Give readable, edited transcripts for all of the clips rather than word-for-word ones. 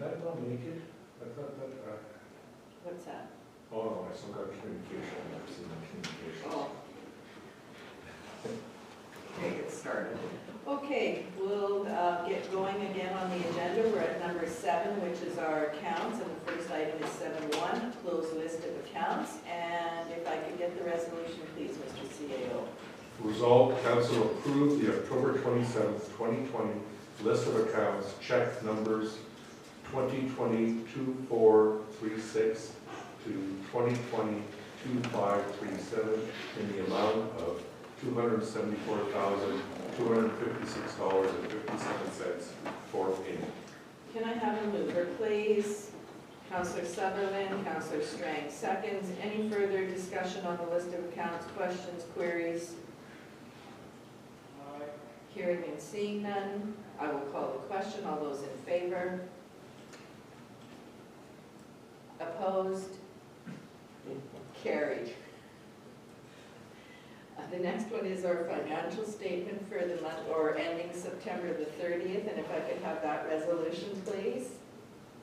that not make it? I thought that, What's that? oh no, I still got communication, I've seen the communication. Oh. Okay, get started. Okay, we'll get going again on the agenda. We're at number 7, which is our accounts, and the first item is 7.1, close list of accounts. And if I could get the resolution, please, Mr. CAO. Resolved, council approved the October 27th, 2020 list of accounts, check numbers 2020-2436 to 2020-2537 in the amount of $274,256.57 for payment. Can I have a mover, please? Councillor Sutherland, Councillor Strang seconds. Any further discussion on the list of accounts, questions, queries? Hearing and seeing none, I will call the question. All those in favor? Opposed? Carried. The next one is our financial statement for the month, or ending September the 30th, and if I could have that resolution, please.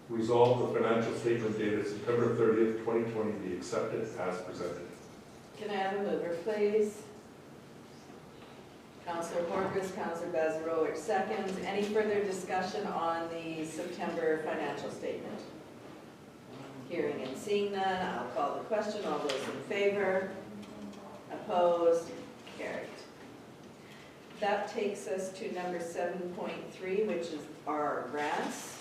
Resolved, the financial statement dated September 30th, 2020 be accepted as presented. Can I have a mover, please? Councillor Horgus, Councillor Bazarowicz seconds. Any further discussion on the September financial statement? Hearing and seeing none, I'll call the question. All those in favor? Opposed? Carried. That takes us to number 7.3, which is our grants.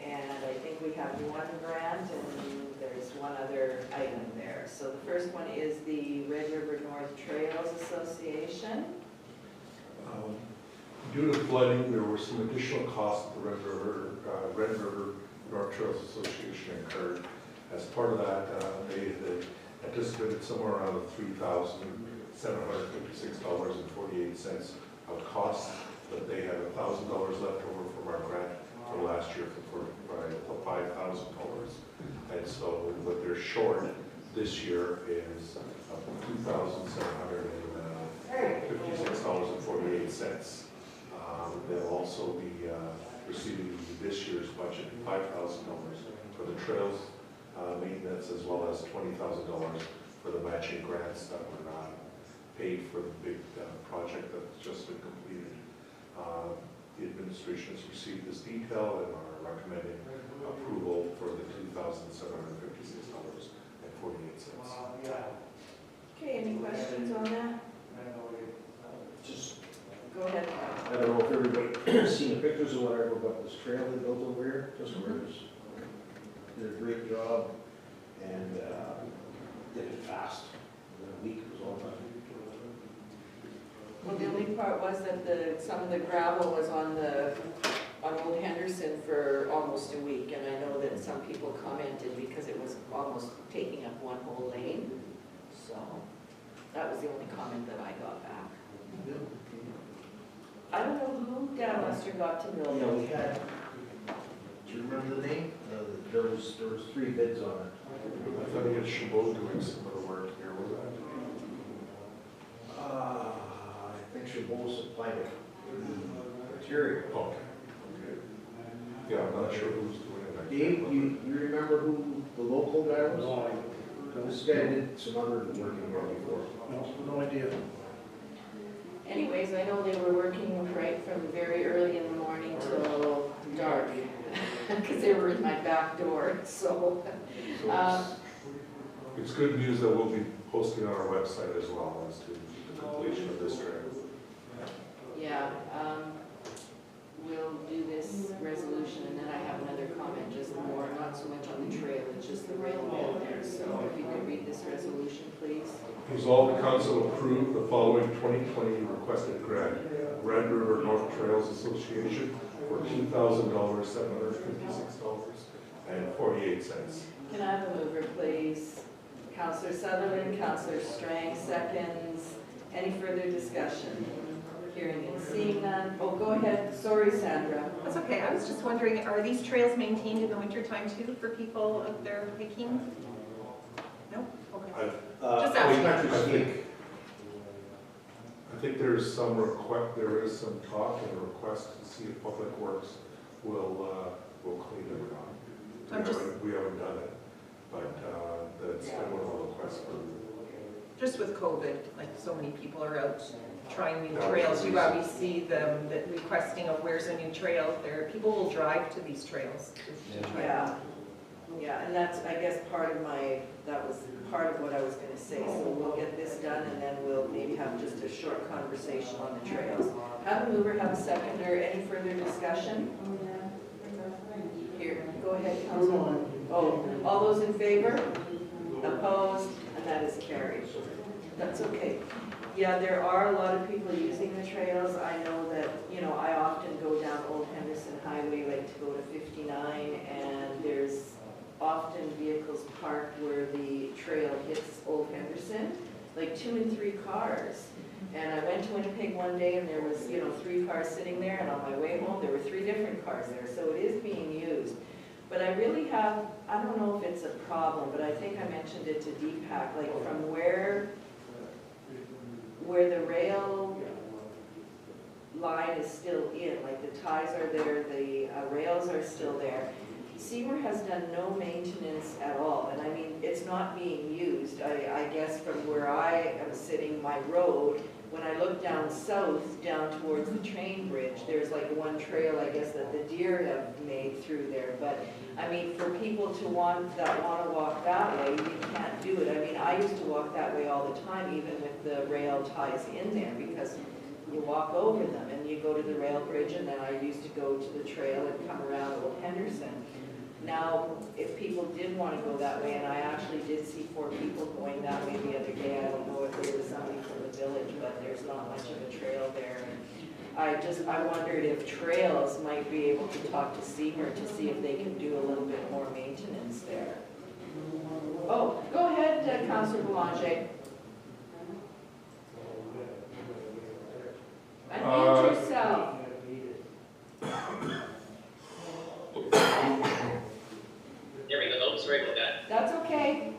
And I think we have one grant and there's one other item there. So the first one is the Red River North Trails Association. Due to flooding, there were some additional costs that the Red River North Trails Association incurred. As part of that, they anticipated somewhere around $3,756.48 of costs, but they had $1,000 left over from our grant from last year for $5,000. And so what they're short this year is $2,756.48. They'll also be receiving this year's budget $5,000 for the trails maintenance, as well as $20,000 for the matching grants that were paid for the big project that's just been completed. The administration has received this detail and are recommending approval for the $2,756.48. Okay, any questions on that? Just, Go ahead. I don't know if everybody's seen the pictures or whatever, but this trail they built over here, just where it's, did a great job and did it fast. In a week it was all done. Well, the only part was that some of the gravel was on Old Henderson for almost a week, and I know that some people commented because it was almost taking up one whole lane. So that was the only comment that I got back. I don't know who Dan Lester got to build Yeah, it. we had, do you remember the name? There was 3 bids on it. I thought he had Chabot doing some of the work here, was that? I think Chabot supplied it. Material. Okay. Yeah, I'm not sure who's doing it. Dave, you remember who the local guy was? No, This guy did some other work in here before. no idea. Anyways, I know they were working right from very early in the morning till dark, because they were in my back door, so. It's good news that we'll be posting on our website as well as to the completion of this trail. Yeah, we'll do this resolution, and then I have another comment, just more, not so much on the trail, it's just the rail bed there. So if you could read this resolution, please. Resolved, the council approve the following 2020 requested grant, Red River North Trails Association, for $2,756.48. Can I have a mover, please? Councillor Sutherland, Councillor Strang seconds. Any further discussion? Hearing and seeing none. Oh, go ahead. Sorry, Sandra. That's okay. I was just wondering, are these trails maintained in the wintertime too for people out there hiking? No? Okay. Just asking. I think there's some request, there is some talk and request to see if Public Works will clean never gone. I'm just- We haven't done it, but that's been one of the requests for. Just with COVID, like so many people are out trying new That was trails, the you reason. always see them that requesting of where's a new trail there. People will drive to these trails. to try. Yeah, yeah, and that's, I guess, that was part of what I was gonna say, so we'll get this done and then we'll maybe have just a short conversation on the trails. Have a mover, have a seconder, any further discussion? Here, go ahead, Councilor. Oh, all those in favor? Opposed? And that is carried. That's okay. Yeah, there are a lot of people using the trails. I know that, I often go down Old Henderson Highway, like to go to 59, and there's often vehicles parked where the trail hits Old Henderson, like 2 and 3 cars. And I went to Winnipeg one day and there was, 3 cars sitting there, and on my way home, there were 3 different cars there, so it is being used. But I really have, I don't know if it's a problem, but I think I mentioned it to Deepak, like from where the rail line is still in, like the ties are there, the rails are still there. Seymour has done no maintenance at all, and I mean, it's not being used. I guess from where I am sitting, my road, when I look down south, down towards the train bridge, there's like one trail, I guess, that the deer have made through there. But, I mean, for people that want to walk that way, you can't do it. I mean, I used to walk that way all the time, even with the rail ties in there, because you walk over them and you go to the rail bridge, and then I used to go to the trail and come around Old Henderson. Now, if people did want to go that way, and I actually did see 4 people going that way the other day, I don't know if there was somebody from the village, but there's not much of a trail there. I wondered if Trails might be able to talk to Seymour to see if they can do a little bit more maintenance there. Oh, go ahead, Councillor Boulanger. Unmute yourself. There we go. Oh, sorry about that. That's okay.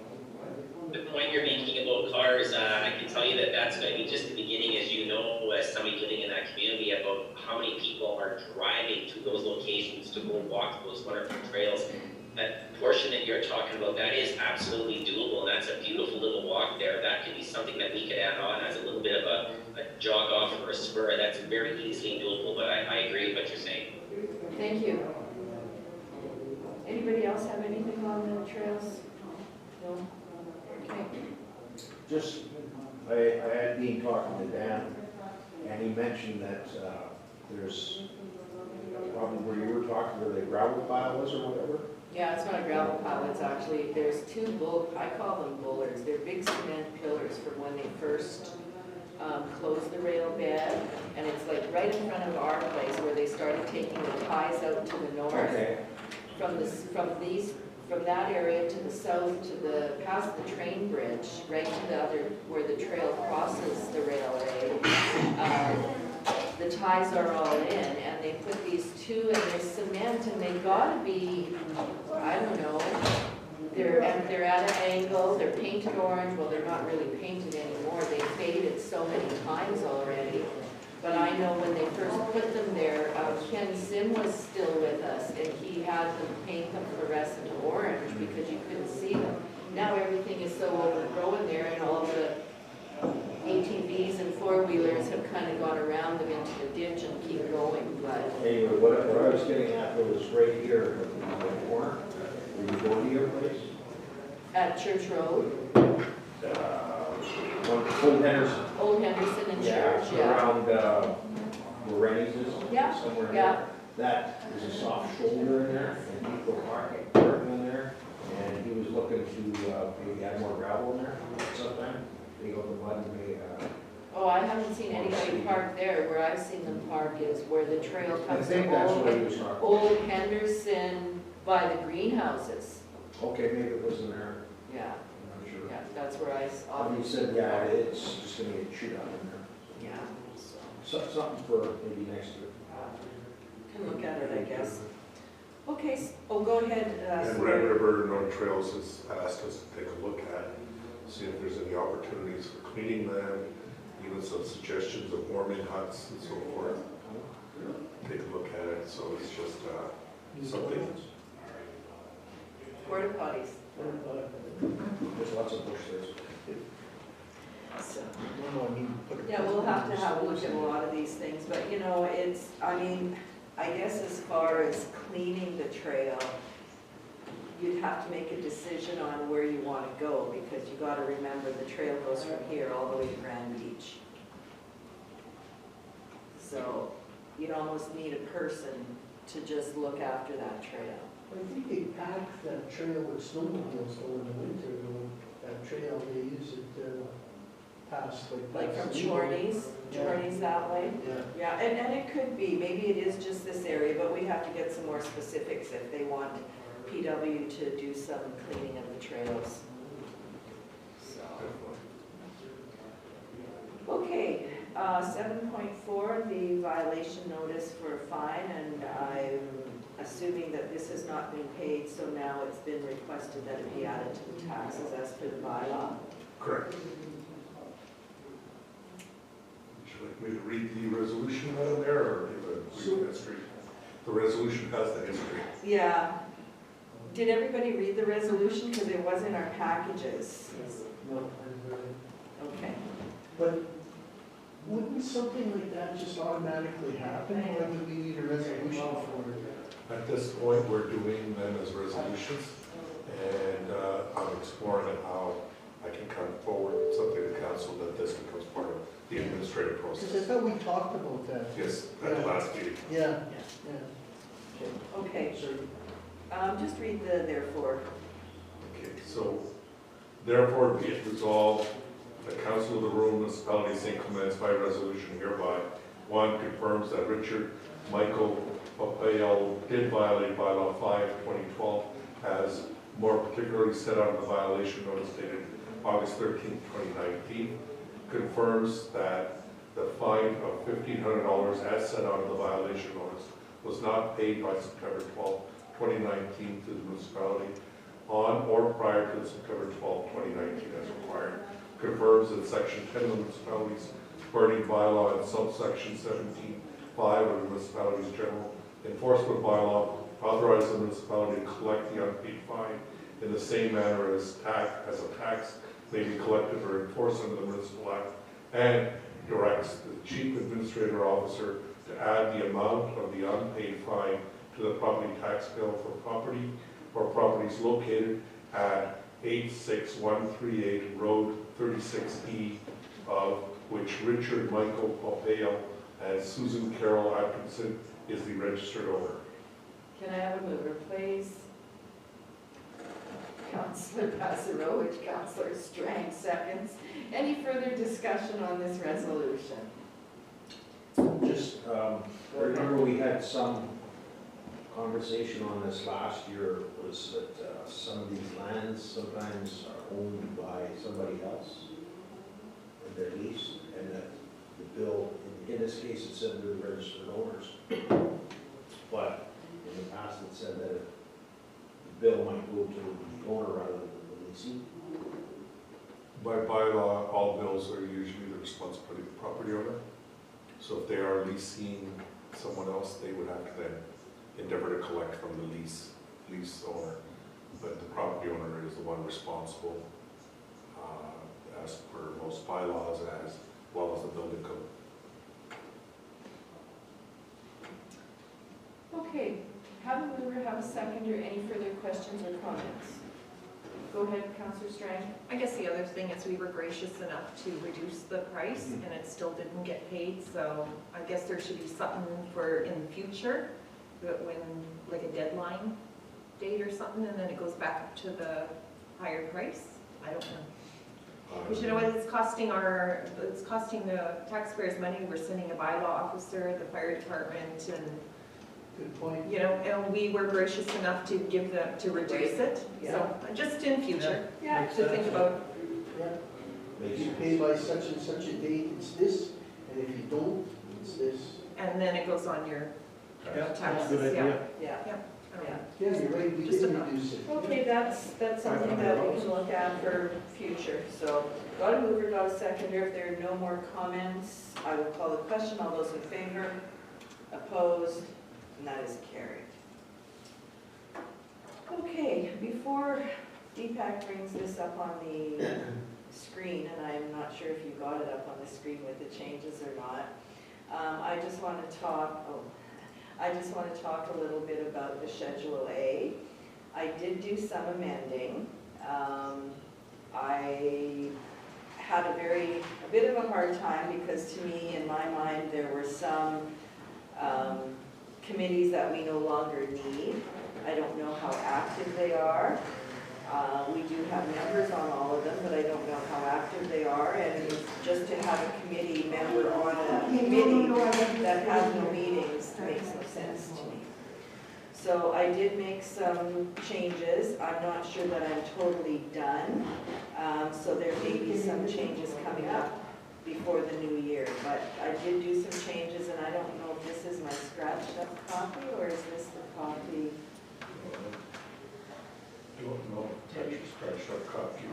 The point you're making about cars, I can tell you that that's going to be just the beginning, as you know, as somebody living in that community, about how many people are driving to those locations to go walk those wonderful trails. That portion that you're talking about, that is absolutely doable, and that's a beautiful little walk there. That could be something that we could add on as a little bit of a jog off or a spur. That's very easily doable, but I agree with what you're saying. Thank you. Anybody else have anything on the trails? No? Okay. Just, I had been talking to Dan, and he mentioned that there's, probably where you were talking, where the gravel pile was or whatever. Yeah, it's not a gravel pile, it's actually, there's 2 I call them bullers. They're big cement pillars from when they first closed the rail bed, and it's like right in front of our place where they started taking the ties out to the north. Okay. From that area to the south, past the train bridge, right to the other, where the trail crosses the railway. The ties are all in, and they put these 2, and there's cement, and they gotta be, I don't know, they're at an angle, they're painted orange, well, they're not really painted anymore, they faded so many times already. But I know when they first put them there, Ken Sim was still with us, and he had them paint them fluorescent orange because you couldn't see them. Now everything is so overgrown there, and all the ATVs and 4-wheelers have kind of gone around them into the ditch and keep going, but Anyway, what I was getting at was right here, at the corner, where you go to your place. at Church Road, Old Henderson. Old Henderson and Yeah, Church, yeah. around where Rennie's is. Yeah, Somewhere in yeah. there. That is a soft shoulder in there, and people parking in there. And he was looking to maybe add more gravel in there sometime. Take out the mud and make, Oh, I haven't seen anybody park there. Where I've seen them park is where the trail I comes think to that's what he was talking about. Old Henderson by the greenhouses. Okay, maybe it was in there, Yeah, I'm not sure. yeah, that's where I saw. He said, yeah, it's just gonna get chewed out in there. Yeah, Something for maybe next year. can look at it, I guess. Okay, go ahead. And Red River North Trails has asked us to take a look at, see if there's any opportunities for cleaning them, even some suggestions of warming huts and so forth. Take a look at it, so it's just something porta potties. There's lots of bush there. So, Put a- yeah, we'll have to have a look at a lot of these things, but you know, it's, I mean, I guess as far as cleaning the trail, you'd have to make a decision on where you want to go, because you got to remember the trail goes from here all the way to Grand Beach. So you'd almost need a person to just look after that trail. I think they pack that trail with snowmobiles though in the winter, though. That trail, they use it past Like from past Chorney's, Yeah. Chorney's that way. Yeah. Yeah, and it could be, maybe it is just this area, but we have to get some more specifics if they want PW to do some cleaning of the trails. So, okay, 7.4, the violation notice for a fine, and I'm assuming that this has not been paid, so now it's been requested that it be added to the taxes as per the bylaw. Correct. Would you like me to read the resolution out there, or give a brief history? The resolution has the history. Yeah. Did everybody read the resolution? Because it was in our packages. No, Okay. but wouldn't something like that just automatically happen, or do we need a resolution for it? At this point, we're doing them as resolutions, and I'm exploring how I can come forward with something to council that this becomes part of the administrative Because I process. thought we talked about that. Yes, at the last meeting. Yeah, yeah. Okay, So, just read the therefore. Okay, so therefore be it resolved, the Council of the Rural Municipality of St. Clements by resolution hereby, one, confirms that Richard Michael Papayel did violate bylaw 5/2012 as more particularly set out in the violation notice dated August 13th, 2019, confirms that the fine of $1,500 as set out in the violation notice was not paid by September 12th, 2019 to the municipality on or prior to September 12th, 2019 as required, confirms that section 10 of the municipality's burning bylaw and subsection 17(5) of the municipality's general enforcement bylaw authorize the municipality to collect the unpaid fine in the same manner as a tax may be collected or enforced under the municipal act, and directs the chief administrator officer to add the amount of the unpaid fine to the property tax bill for property or properties located at 86138 Road 36E, of which Richard Michael Popeo and Susan Carol Atkinson is the registered owner. Can I have a mover, please? Councillor Passarowicz, Councillor Strang, seconds. Any further discussion on this resolution? Just, remember we had some conversation on this last year, was that some of these lands sometimes are owned by somebody else, and they're leased, and that the bill, in this case, it said they're registered owners. But in the past, it said that the bill might go to the owner rather than the leasing. By bylaw, all bills are usually the responsibility of the property owner. So if they are leasing someone else, they would have to then endeavor to collect from the lease owner. But the property owner is the one responsible, as per most bylaws, as well as the building code. Okay, have a mover, have a seconder, any further questions or comments? Go ahead, Councillor Strang. I guess the other thing is we were gracious enough to reduce the price and it still didn't get paid, so I guess there should be something for in the future, that when, like a deadline date or something, and then it goes back up to the higher price. I don't know. Because you know what, it's costing the taxpayers money. We're sending a bylaw officer, the fire department, and good point. you know, and we were gracious enough to give them, to reduce it. So just in future, Yeah. to think about. Yeah, if you pay by such and such a date, it's this, and if you don't, it's this. And then it goes on your taxes, Good yeah. idea. Yeah. Yeah. Yeah, you're right, we Just did enough. reduce it. Okay, that's something that we can look at for future. So, got a mover, got a seconder. If there are no more comments, I will call the question. All those in favor? Opposed? And that is carried. Okay, before before Deepak brings this up on the screen, and I'm not sure if you got it up on the screen with the changes or not, I just want to talk a little bit about the Schedule A. I did do some amending. I had a bit of a hard time because to me, in my mind, there were some committees that we no longer need. I don't know how active they are. We do have members on all of them, but I don't know how active they are. And just to have a committee member on a committee that has no meetings makes no sense to me. So I did make some changes. I'm not sure that I'm totally done. So there may be some changes coming up before the new year. But I did do some changes, and I don't know if this is my scratched up copy or is this the copy? I don't know, that's your scratched up copy.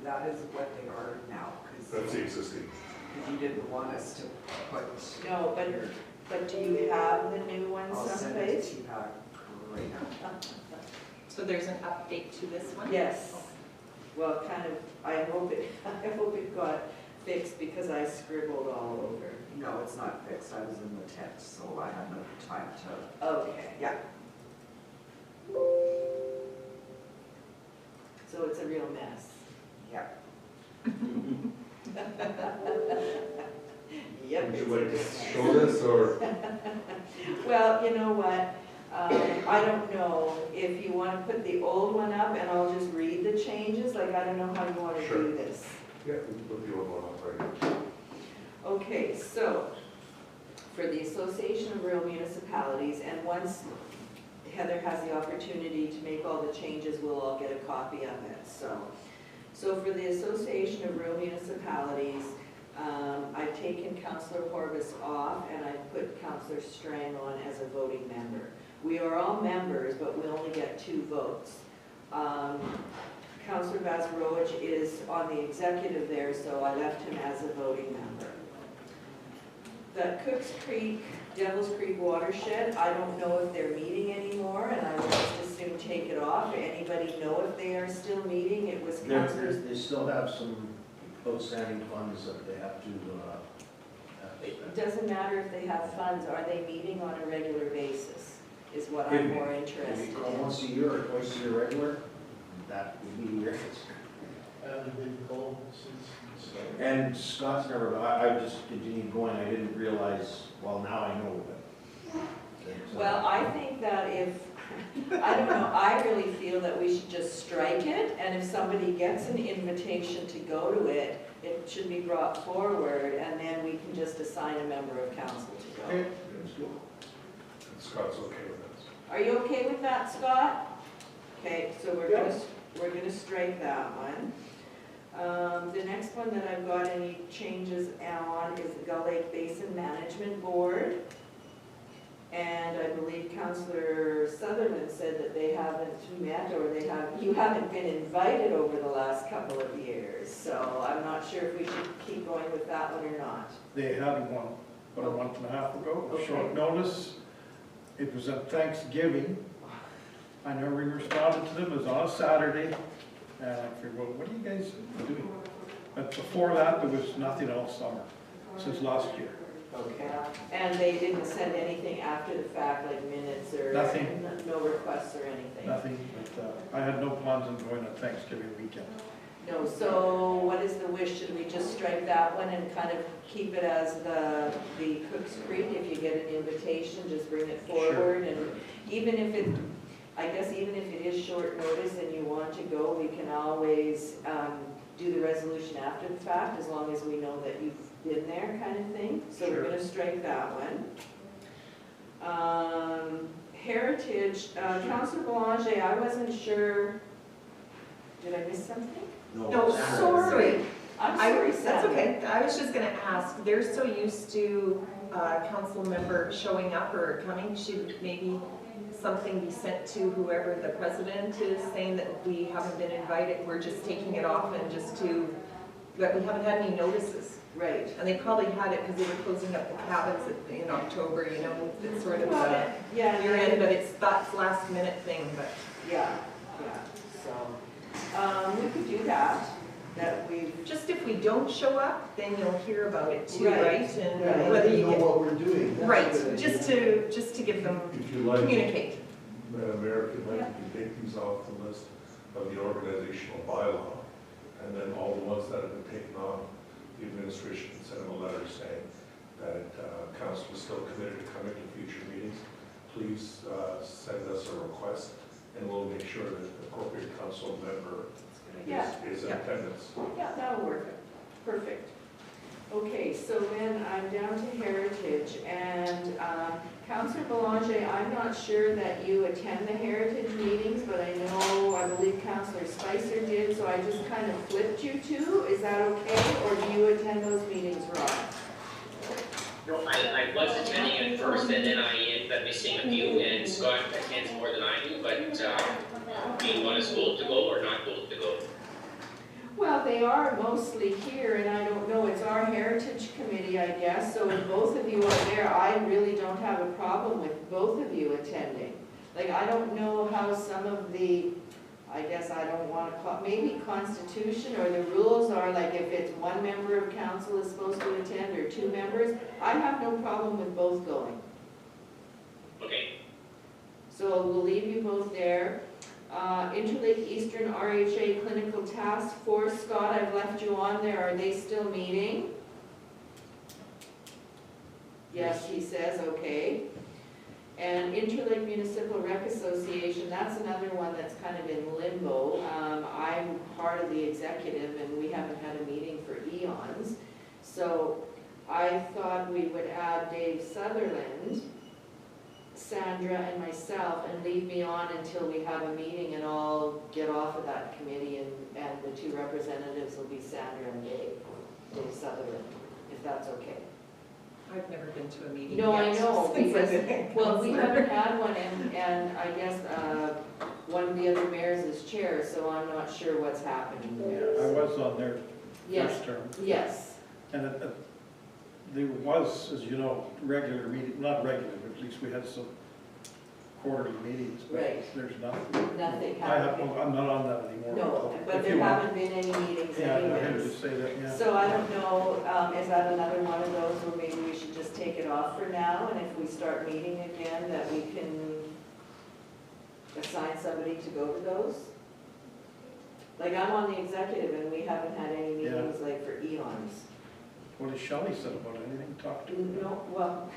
That is what they are now, That's because the existing. you didn't want us to put. No, but do you have the new one I'll send it someplace? to you right now. So there's an update to this one? Yes. Well, kind of, I hope it got fixed because I scribbled all over. No, it's not fixed, I was in the tent, so I had no time to, Okay. yeah. So it's a real mess. Yeah. Yep. Would it's you a like real to mess. show this, or? Well, you know what? I don't know if you want to put the old one up and I'll just read the changes, like I don't know how you want to Sure. do this. Yeah, we can put the old one up right here. Okay, so for the Association of Rural Municipalities, and once Heather has the opportunity to make all the changes, we'll all get a copy of it. So for the Association of Rural Municipalities, I've taken Councillor Horvis off and I've put Councillor Strang on as a voting member. We are all members, but we only get 2 votes. Councillor Vazarowicz is on the executive there, so I left him as a voting member. The Cooks Creek, Devils Creek watershed, I don't know if they're meeting anymore, and I would just as soon take it off. Anybody know if they are still meeting? It was councillors. They still have some outstanding funds that they have to pay It back. doesn't matter if they have funds, are they meeting on a regular basis, is what I'm more If interested you call in. once a year or twice a year regular, that would be your. Haven't been called since. And Scott's never, I just continued going, I didn't realize, well, now I know that. Well, I think that if, I don't know, I really feel that we should just strike it, and if somebody gets an invitation to go to it, it should be brought forward, and then we can just assign a member of council to go. Okay, that's good. And Scott's okay with this. Are you okay with that, Scott? Okay, so we're gonna strike that one. The next one that I've got any changes on is the Gull Lake Basin Management Board. And I believe Councillor Sutherland said that they haven't met, or you haven't been invited over the last couple of years. So I'm not sure if we should keep going with that one or not. They had one about a month and a half ago, Okay. short notice. It was at Thanksgiving. I never responded to them, it was on a Saturday. And I figured, well, what are you guys doing? But before that, there was nothing all summer, since last year. Okay. And they didn't send anything after the fact, like minutes or? Nothing. No requests or anything? Nothing, but I had no plans on going on Thanksgiving weekend. No, so what is the wish? Should we just strike that one and kind of keep it as the Cooks Creek? If you get an invitation, just bring it Sure. forward. And even if it, I guess even if it is short notice and you want to go, we can always do the resolution after the fact, as long as we know that you've been there, kind of thing. So we're Sure. gonna strike that one. Heritage, Councillor Boulanger, I wasn't sure, did I miss something? No, Saturday. sorry. I'm I- sorry, That's Sandra. okay. I was just gonna ask, they're so used to a council member showing up or coming, should maybe something be sent to whoever the president is, saying that we haven't been invited, we're just taking it off and just to, that we haven't had any notices. Right. And they probably had it because they were closing up the cabins in October, you know, it's sort of Well, a yeah, year end, but that's last minute thing, but. Yeah, yeah. We could do that, we've, Just if we don't show up, then you'll hear about it too, Right. right? Yeah, And let whether them you know get, what we're doing. That's a right, good just idea. to give them, If you like, communicate. Madam Mayor, if you'd like, you can take these off the list of the organizational bylaw, and then all the ones that have been taken off, the administration can send them a letter saying that council is still committed to coming to future meetings. Please send us a request, and we'll make sure that the appropriate council member yeah, is in Yeah. attendance. yeah, that'll work, perfect. Okay, so then I'm down to Heritage, and Councillor Belanger, I'm not sure that you attend the Heritage meetings, but I know, I believe Councillor Spicer did, so I just kind of flipped you two. Is that okay, or do you attend those meetings, Rob? No, I was attending at first, and then I ended up missing a few, and Scott attends more than I do, but do you want us both to go or not both to go? Well, they are mostly here, and I don't know, it's our Heritage Committee, I guess, so if both of you are there, I really don't have a problem with both of you attending. Like, I don't know how some of the, I guess I don't want to call, maybe constitution or the rules are, like, if it's one member of council is supposed to attend or two members, I have no problem with both going. Okay, So we'll leave you both there. Interlake Eastern RHA Clinical Task Force, Scott, I've left you on there, are they still meeting? Yes, he says, okay. And Interlake Municipal Rec Association, that's another one that's kind of in limbo. I'm part of the executive and we haven't had a meeting for eons. So I thought we would add Dave Sutherland, Sandra and myself, and leave me on until we have a meeting, and I'll get off of that committee, and the two representatives will be Sandra and Dave Sutherland, if that's okay. I've never been to a meeting No, I yet know, since I've because, been well, we councillor. haven't had one, and I guess, one of the other mayors is chair, so I'm not sure what's happening there. I was on there Yes, first term, yes, and there was, as you know, regular meeting, not regular, but at least we had some quarterly meetings. But Right. there's nothing. nothing I'm happened. not on that anymore. No, but If there you want- haven't been any meetings Yeah, I heard anyways. you say that, yeah. So I don't know, is that another one of those where maybe we should just take it off for now, and if we start meeting again, that we can assign somebody to go to those? Like, I'm on the executive, and we haven't had any Yeah. meetings like for eons. What has Shelley said about anything? Talk to her. No, well,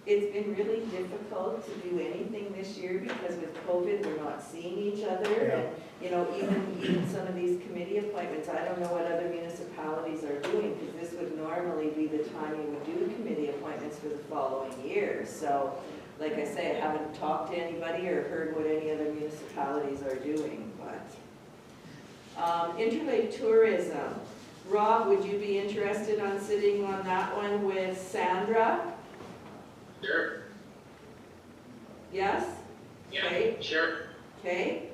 it's been really difficult to do anything this year because with COVID, we're not seeing each other. And, you know, even some of these committee appointments, I don't know what other municipalities are doing, because this would normally be the time you would do committee appointments for the following year. So, like I say, I haven't talked to anybody or heard what any other municipalities are doing, but. Interlake Tourism. Rob, would you be interested on sitting on that one with Sandra? sure, Yes? yeah, Okay. sure. Okay.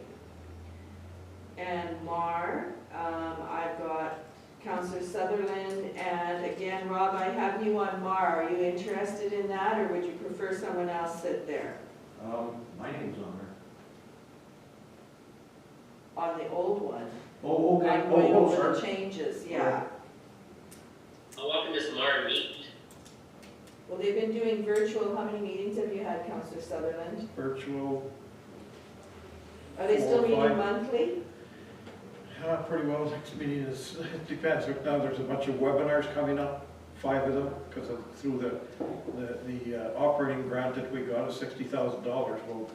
And Mar, I've got Councillor Sutherland, and again, Rob, I have you on Mar. Are you interested in that, or would you prefer someone else sit there? My name's on On the old one? there. Oh, okay. I'm going Oh, over sorry. the changes, yeah. How often does Mara meet? Well, they've been doing virtual, how many meetings have you had, Councillor Sutherland? Virtual, Are they still 4 or meeting 5. monthly? pretty well, next meeting is, it depends. Now, there's a bunch of webinars coming up, 5 of them, because through the operating grant that we got of $60,000. Well,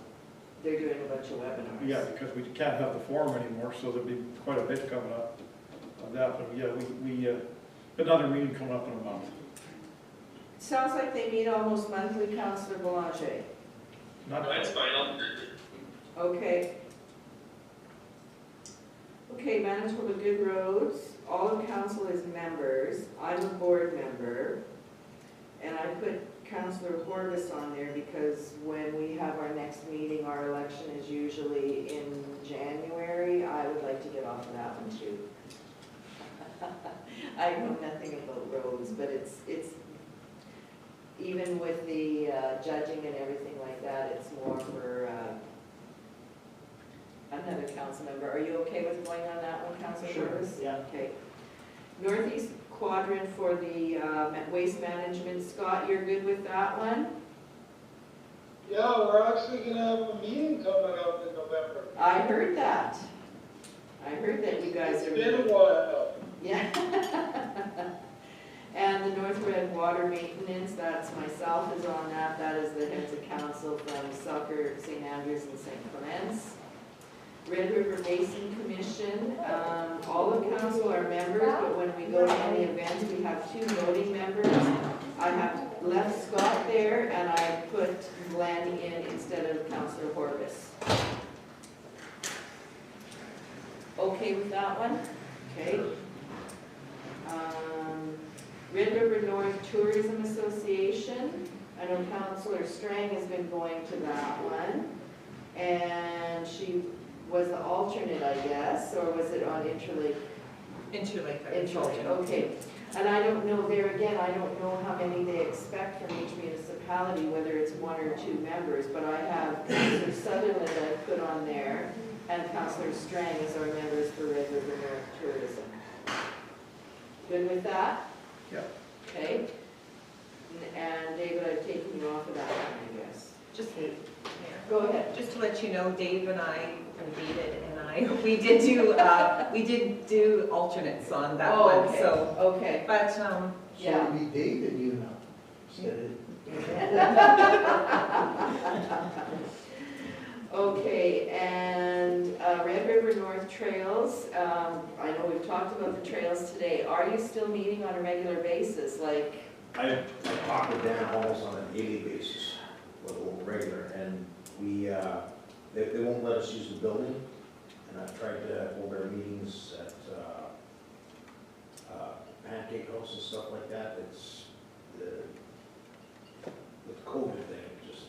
They're doing a bunch of webinars. yeah, because we can't have the forum anymore, so there'll be quite a bit coming up on that. But yeah, we another meeting coming up in a month. Sounds like they meet almost monthly, Councillor Boulanger. Not No, that's fine, Okay. Okay, Manitoba Good Roads, all of council is members, I'm a board member, and I put Councillor Horvis on there because when we have our next meeting, our election is usually in January. I would like to get off of that one too. I know nothing about roads, but it's even with the judging and everything like that, it's more for another council council member. Are you okay with going on that one, Councilor Sure, Purvis? yeah. Okay. Northeast Quadrant for the waste management, Scott, you're good with that one? Yeah, we're actually gonna have a meeting coming up in November. I heard that. I heard that you guys It's are. been a while. Yeah. And the North Red Water Maintenance, that's myself is on that. That is the heads of council from Sucker, St. Andrews, and St. Clements. Red River Basin Commission, all of council are members, but when we go to any events, we have 2 voting members. I have left Scott there, and I put Glenn in instead of Councillor Horvis. Okay with that one? Okay. Red River North Tourism Association, I know Councillor Strang has been going to that one. And she was the alternate, I guess, or was it on Interlake? Interlake, I was Interlake, told. okay. And I don't know, there again, I don't know how many they expect from each municipality, whether it's 1 or 2 members, but I have Councillor Sutherland I put on there, and Councillor Strang as our members for Red River North Tourism. Good with that? Yep. Okay. And David, I've taken you off of that one, I guess. Just, Go ahead. just to let you know, Dave and I, and David and I, we did do alternates on that Oh, one, okay. so. Okay. But, So Yeah. it'd be David, you know, instead Okay, and Red River North Trails, I know we've talked about the trails today. Are you still meeting on a regular basis, like? I talk with Dan almost on a daily basis, or regular, and we, they won't let us use the building, and I've tried to hold our meetings at Pancake House and stuff like that. It's with COVID thing, it's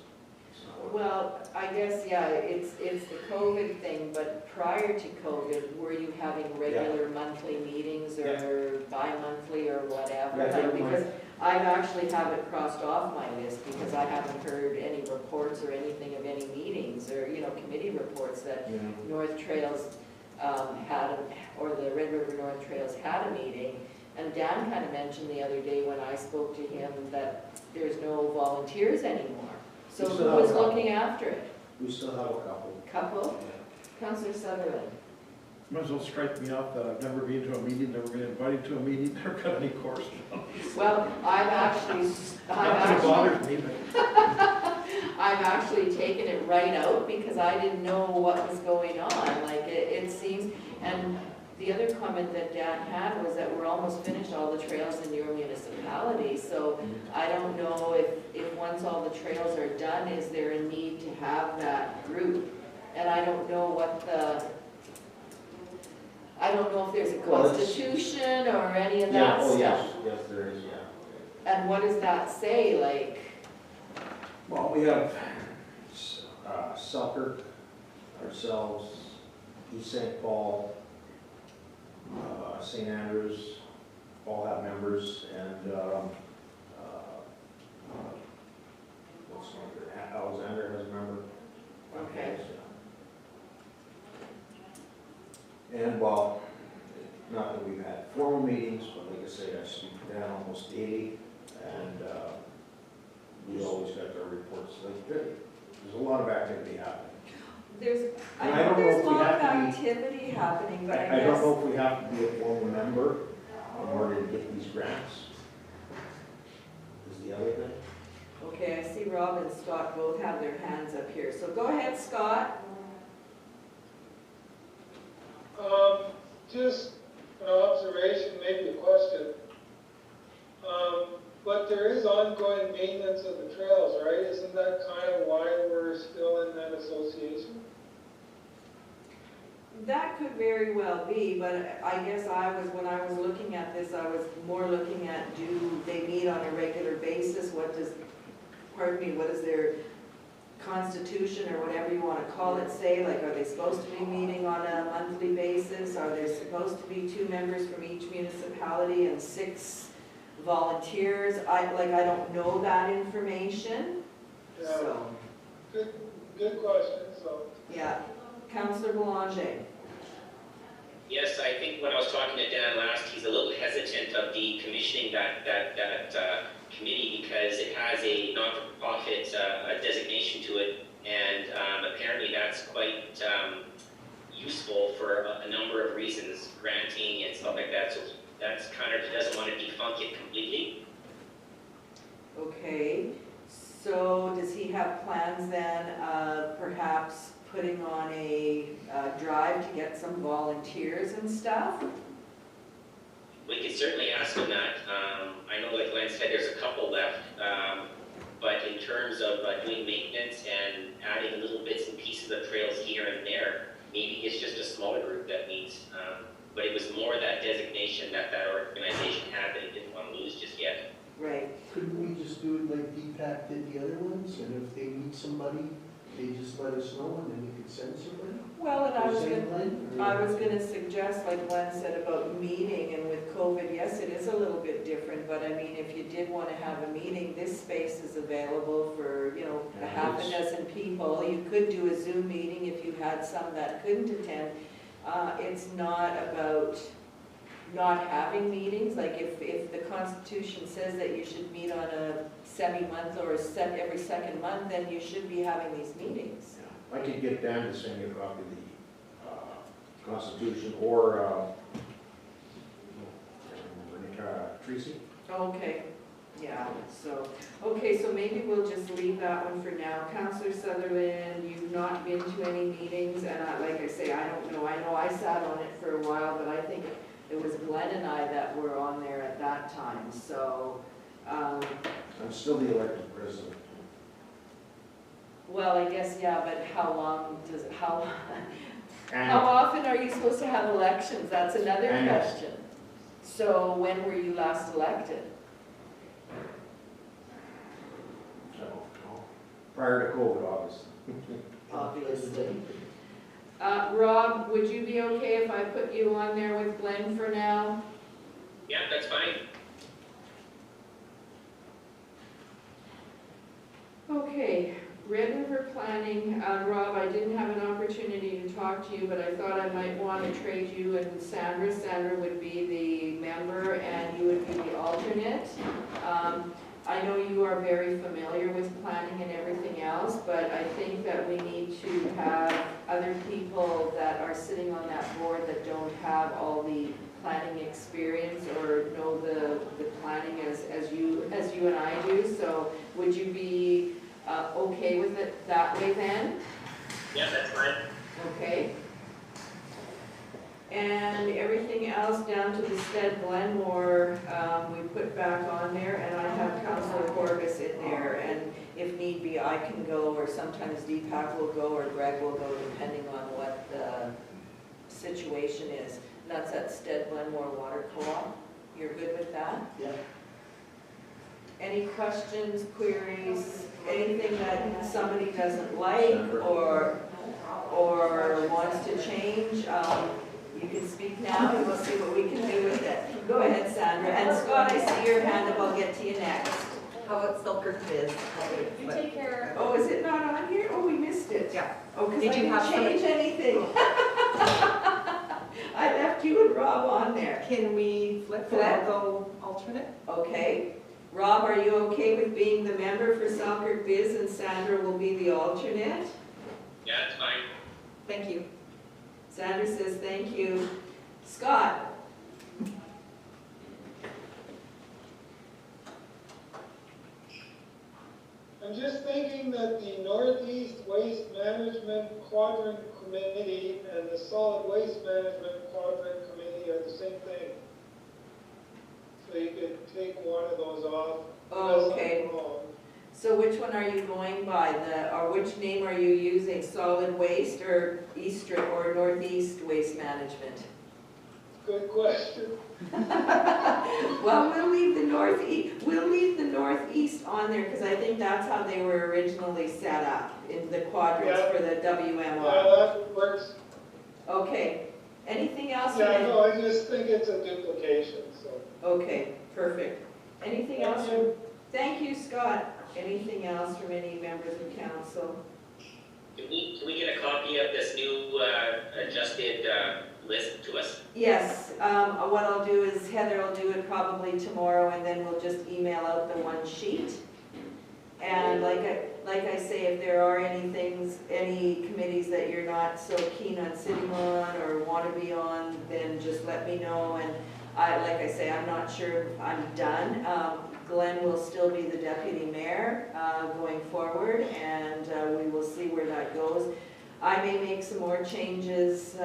not working. Well, I guess, yeah, it's the COVID thing, but prior to COVID, were you having regular monthly meetings or bi-monthly or whatever? Yeah, Like, every month. because I've actually have it crossed off my list because I haven't heard any reports or anything of any meetings or, committee reports that North Trails had, or the Red River North Trails had a meeting. And Dan kind of mentioned the other day when I spoke to him that there's no volunteers anymore. So We who still have was a couple. looking after it? We still have a couple. Couple? Councillor Sutherland? Might as well strike me off that I've never been to a meeting, never been invited to a meeting, never got any correspondence. Well, I've actually Not that it bothers me, but I've actually taken it right out because I didn't know what was going on. Like, it seems, and the other comment that Dan had was that we're almost finished all the trails in your municipality. So I don't know if once all the trails are done, is there a need to have that group? And I don't know I don't know if there's a Well, it's- constitution or any of Yeah, that oh, stuff. yes, there is, yeah. And what does that say, like? Well, we have Selkirk, ourselves, East St. Paul, St. Andrews, all have members, and, what's the other, Alexander has a member. Okay. And, well, not that we've had formal meetings, but like I say, I speak to Dan almost daily, and, we always got our reports, like, there's a lot of activity happening. I And I know don't know there's if a we lot of have to be- activity happening, but I I don't guess, know if we have to be a formal member in order to get these grants, is the other thing. okay, I see Rob and Scott both have their hands up here, so go ahead, Scott. Just an observation, maybe a question. But there is ongoing maintenance of the trails, right? Isn't that kind of why we're still in that association? That could very well be, but I guess when I was looking at this, I was more looking at, do they meet on a regular basis? What does their constitution or whatever you want to call it say? Like, are they supposed to be meeting on a monthly basis? Are there supposed to be 2 members from each municipality and 6 volunteers? I don't know that information, Yeah, so, good question, so. yeah. Councillor Boulanger? Yes, I think when I was talking to Dan last, he's a little hesitant of decommissioning that committee because it has a not-for-profit designation to it, and apparently that's quite useful for a number of reasons, granting and stuff like that, so that's kind of, he doesn't want to defunct it completely. Okay, so does he have plans then of perhaps putting on a drive to get some volunteers and stuff? We could certainly ask him that. I know, like Glenn said, there's a couple left, but in terms of doing maintenance and adding little bits and pieces of trails here and there, maybe it's just a smaller group that meets. But it was more that designation that organization had that it didn't want to lose just yet. Right. Couldn't we just do it like DPAC did the other ones, and if they need somebody, they just let us know, and then we could send somebody? Well, and I was Same gonna, line, or- I was gonna suggest, like Glenn said about meeting, and with COVID, yes, it is a little bit different, but I mean, if you did wanna have a meeting, this space is available for, you know, a half a dozen people. You could do a Zoom meeting if you had some that couldn't attend. It's not about not having meetings, like if the Constitution says that you should meet on a semi-month or every second month, then you should be having these meetings. I could get Dan to send you a copy of the Constitution or Tracy. Okay, yeah, so, okay, so maybe we'll just leave that one for now. Counselor Sutherland, you've not been to any meetings, and like I say, I don't know. I know I sat on it for a while, but I think it was Glenn and I that were on there at that time, so, I'm still the elected president. well, I guess, yeah, but how long does, how And often are you supposed to have elections? That's another Annual. question. So when were you last elected? prior to COVID, obviously. Obviously. Rob, would you be okay if I put you on there with Glenn for now? Yeah, that's fine. Okay, Red River Planning, Rob, I didn't have an opportunity to talk to you, but I thought I might want to trade you and Sandra. Sandra would be the member and you would be the alternate. I know you are very familiar with planning and everything else, but I think that we need to have other people that are sitting on that board that don't have all the planning experience or know the planning as you and I do. So would you be okay with it that way then? Yeah, that's fine. Okay. And everything else down to the Stead Glenmore, we put back on there, and I have Councillor Corbis in there, and if need be, I can go, or sometimes Deepak will go, or Greg will go, depending on what the situation is. And that's at Stead Glenmore Water Co-op. You're good with that? Yeah. Any questions, queries, anything that somebody doesn't like or wants to change? You can speak now and we'll see what we can do with it. Go ahead, Sandra. And Scott, I see your hand up. I'll get to you next. How about Selkirk Biz? You take care. Oh, is it not on here? Oh, we missed it. Yeah. Oh, because I Did you didn't have change anything. I left you and Rob on there. Can we flip and I'll go alternate? Okay. Rob, are you okay with being the member for Selkirk Biz and Sandra will be the alternate? Yeah, it's fine. Thank you. Sandra says thank you. Scott? I'm just thinking that the Northeast Waste Management Quadrant Committee and the Solid Waste Management Quadrant Committee are the same thing. So you could take one of those off. Oh, okay. Unless I'm wrong. So which one are you going by, or which name are you using, Solid Waste or Eastern or Northeast Waste Management? Good question. Well, we'll leave the Northeast on there, because I think that's how they were originally set up, in the quadrants Yeah. for the Yeah, WMR. that works. Okay, anything else? Yeah, no, I just think it's a duplication, so. Okay, perfect. Anything else? Thank you. Thank you, Scott. Anything else from any members of council? Can we get a copy of this new adjusted list to us? Yes, what I'll do is Heather will do it probably tomorrow, and then we'll just email out the one sheet. And like I say, if there are any things, any committees that you're not so keen on sitting on or want to be on, then just let me know. And like I say, I'm not sure if I'm done. Glenn will still be the deputy mayor going forward, and we will see where that goes. I may make some more changes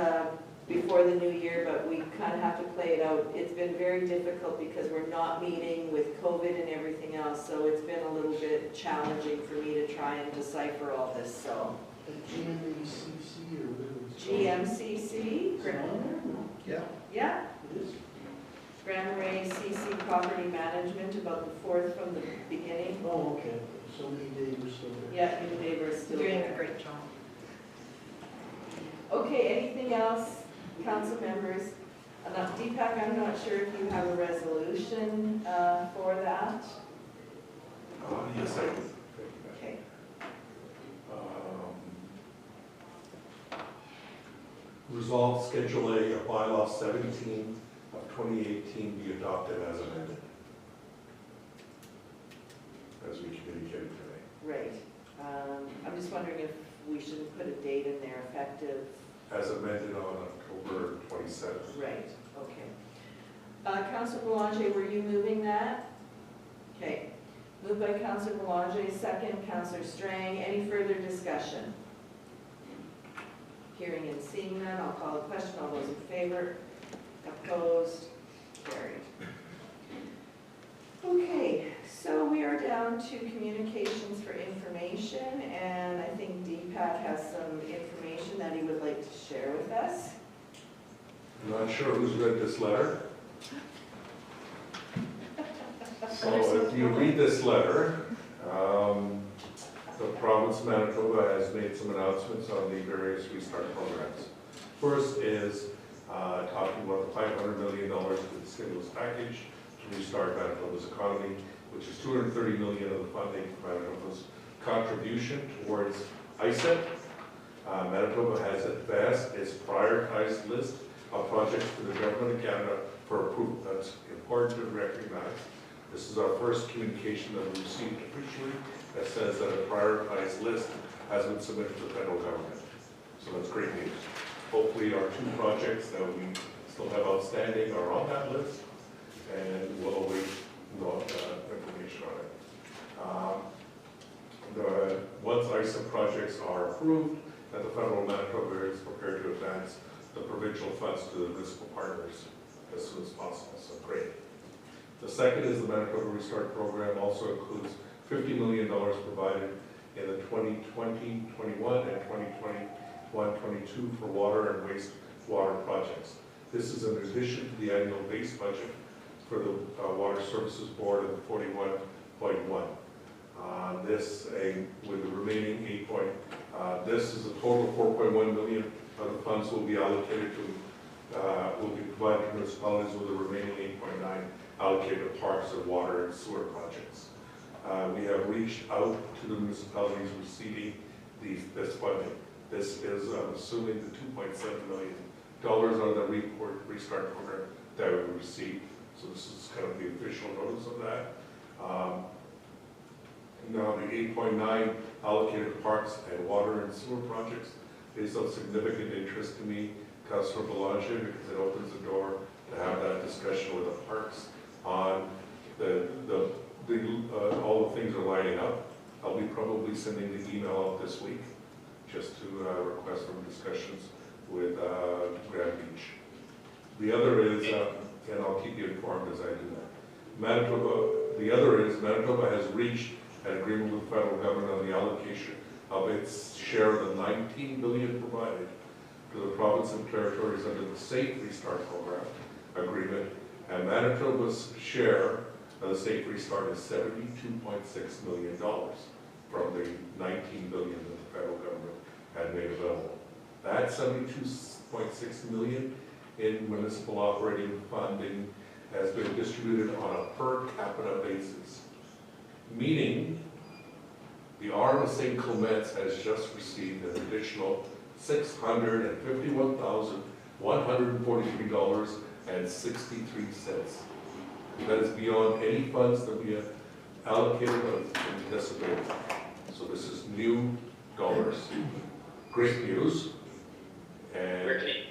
before the new year, but we kind of have to play it out. It's been very difficult because we're not meeting with COVID and everything else, so it's been a little bit challenging for me to try and decipher all this, so. GMACC or what is it? GMCC? Is it on there? No, Yeah. Yeah, it is. Grand Marais CC Property Management, about the fourth from the beginning. Oh, okay, so many neighbors still there. Yeah, new neighbors still Doing there. a great job. Okay, anything else, council members? Deepak, I'm not sure if you have a resolution for that. Yes, I do. Okay. Resolve Schedule A of bylaw 17 of 2018 be adopted as amended. As we communicated today. Right. I'm just wondering if we should put a date in there, effective. As amended on October 27th. Right, okay. Councillor Boulanger, were you moving that? Okay. Moved by Councillor Boulanger, second, Councillor Strang. Any further discussion? Hearing and seeing none, I'll call the question. All those in favor? Opposed? Carried. Okay, so we are down to communications for information, and I think Deepak has some information that he would like to share with us. I'm not sure who's read this letter. So if you read this letter, the province of Manitoba has made some announcements on the various restart programs. First is talking about the $500 million of the stimulus package to restart Manitoba's economy, which is $230 million of the funding for Manitoba's contribution towards ISEP. Manitoba has advanced its prioritized list of projects to the Government of Canada for approval. That's important to recognize. This is our first communication that we received officially that says that a prioritized list has been submitted to the federal government. So that's great news. Hopefully our two projects that we still have outstanding are on that list, and we'll await information on it. Once ISEP projects are approved, that the federal Manitoba is prepared to advance the provincial funds to the municipal partners as soon as possible, so great. The second is the Manitoba Restart Program also includes $50 million provided in the 2020-21 and 2021-22 for water and wastewater projects. This is in addition to the annual base budget for the Water Services Board of 41.1. This, with the remaining this is a total of $4.1 million of the funds will be allocated to, will be provided to municipalities with the remaining 8.9 allocated to parks and water and sewer projects. We have reached out to the municipalities receiving this funding. This is assuming the $2.7 million on the restart program that we received. So this is kind of the official notice of that. Now the 8.9 allocated to parks and water and sewer projects is of significant interest to me, Councillor Boulanger, because it opens the door to have that discussion with the parks on all the things are lining up. I'll be probably sending the email out this week just to request some discussions with Grand Beach. The other is, and I'll keep you informed as I do that. Manitoba has reached an agreement with the federal government on the allocation of its share of the $19 billion provided to the province and territories under the Safe Restart Program agreement, and Manitoba's share of the Safe Restart is $72.6 million from the $19 billion that the federal government had made available. That $72.6 million in municipal operating funding has been distributed on a per capita basis, meaning the arm of St. Clements has just received an additional $651,100 $143.63. That is beyond any funds that we have allocated or anticipated. So this is new dollars. Great news. And Where can it,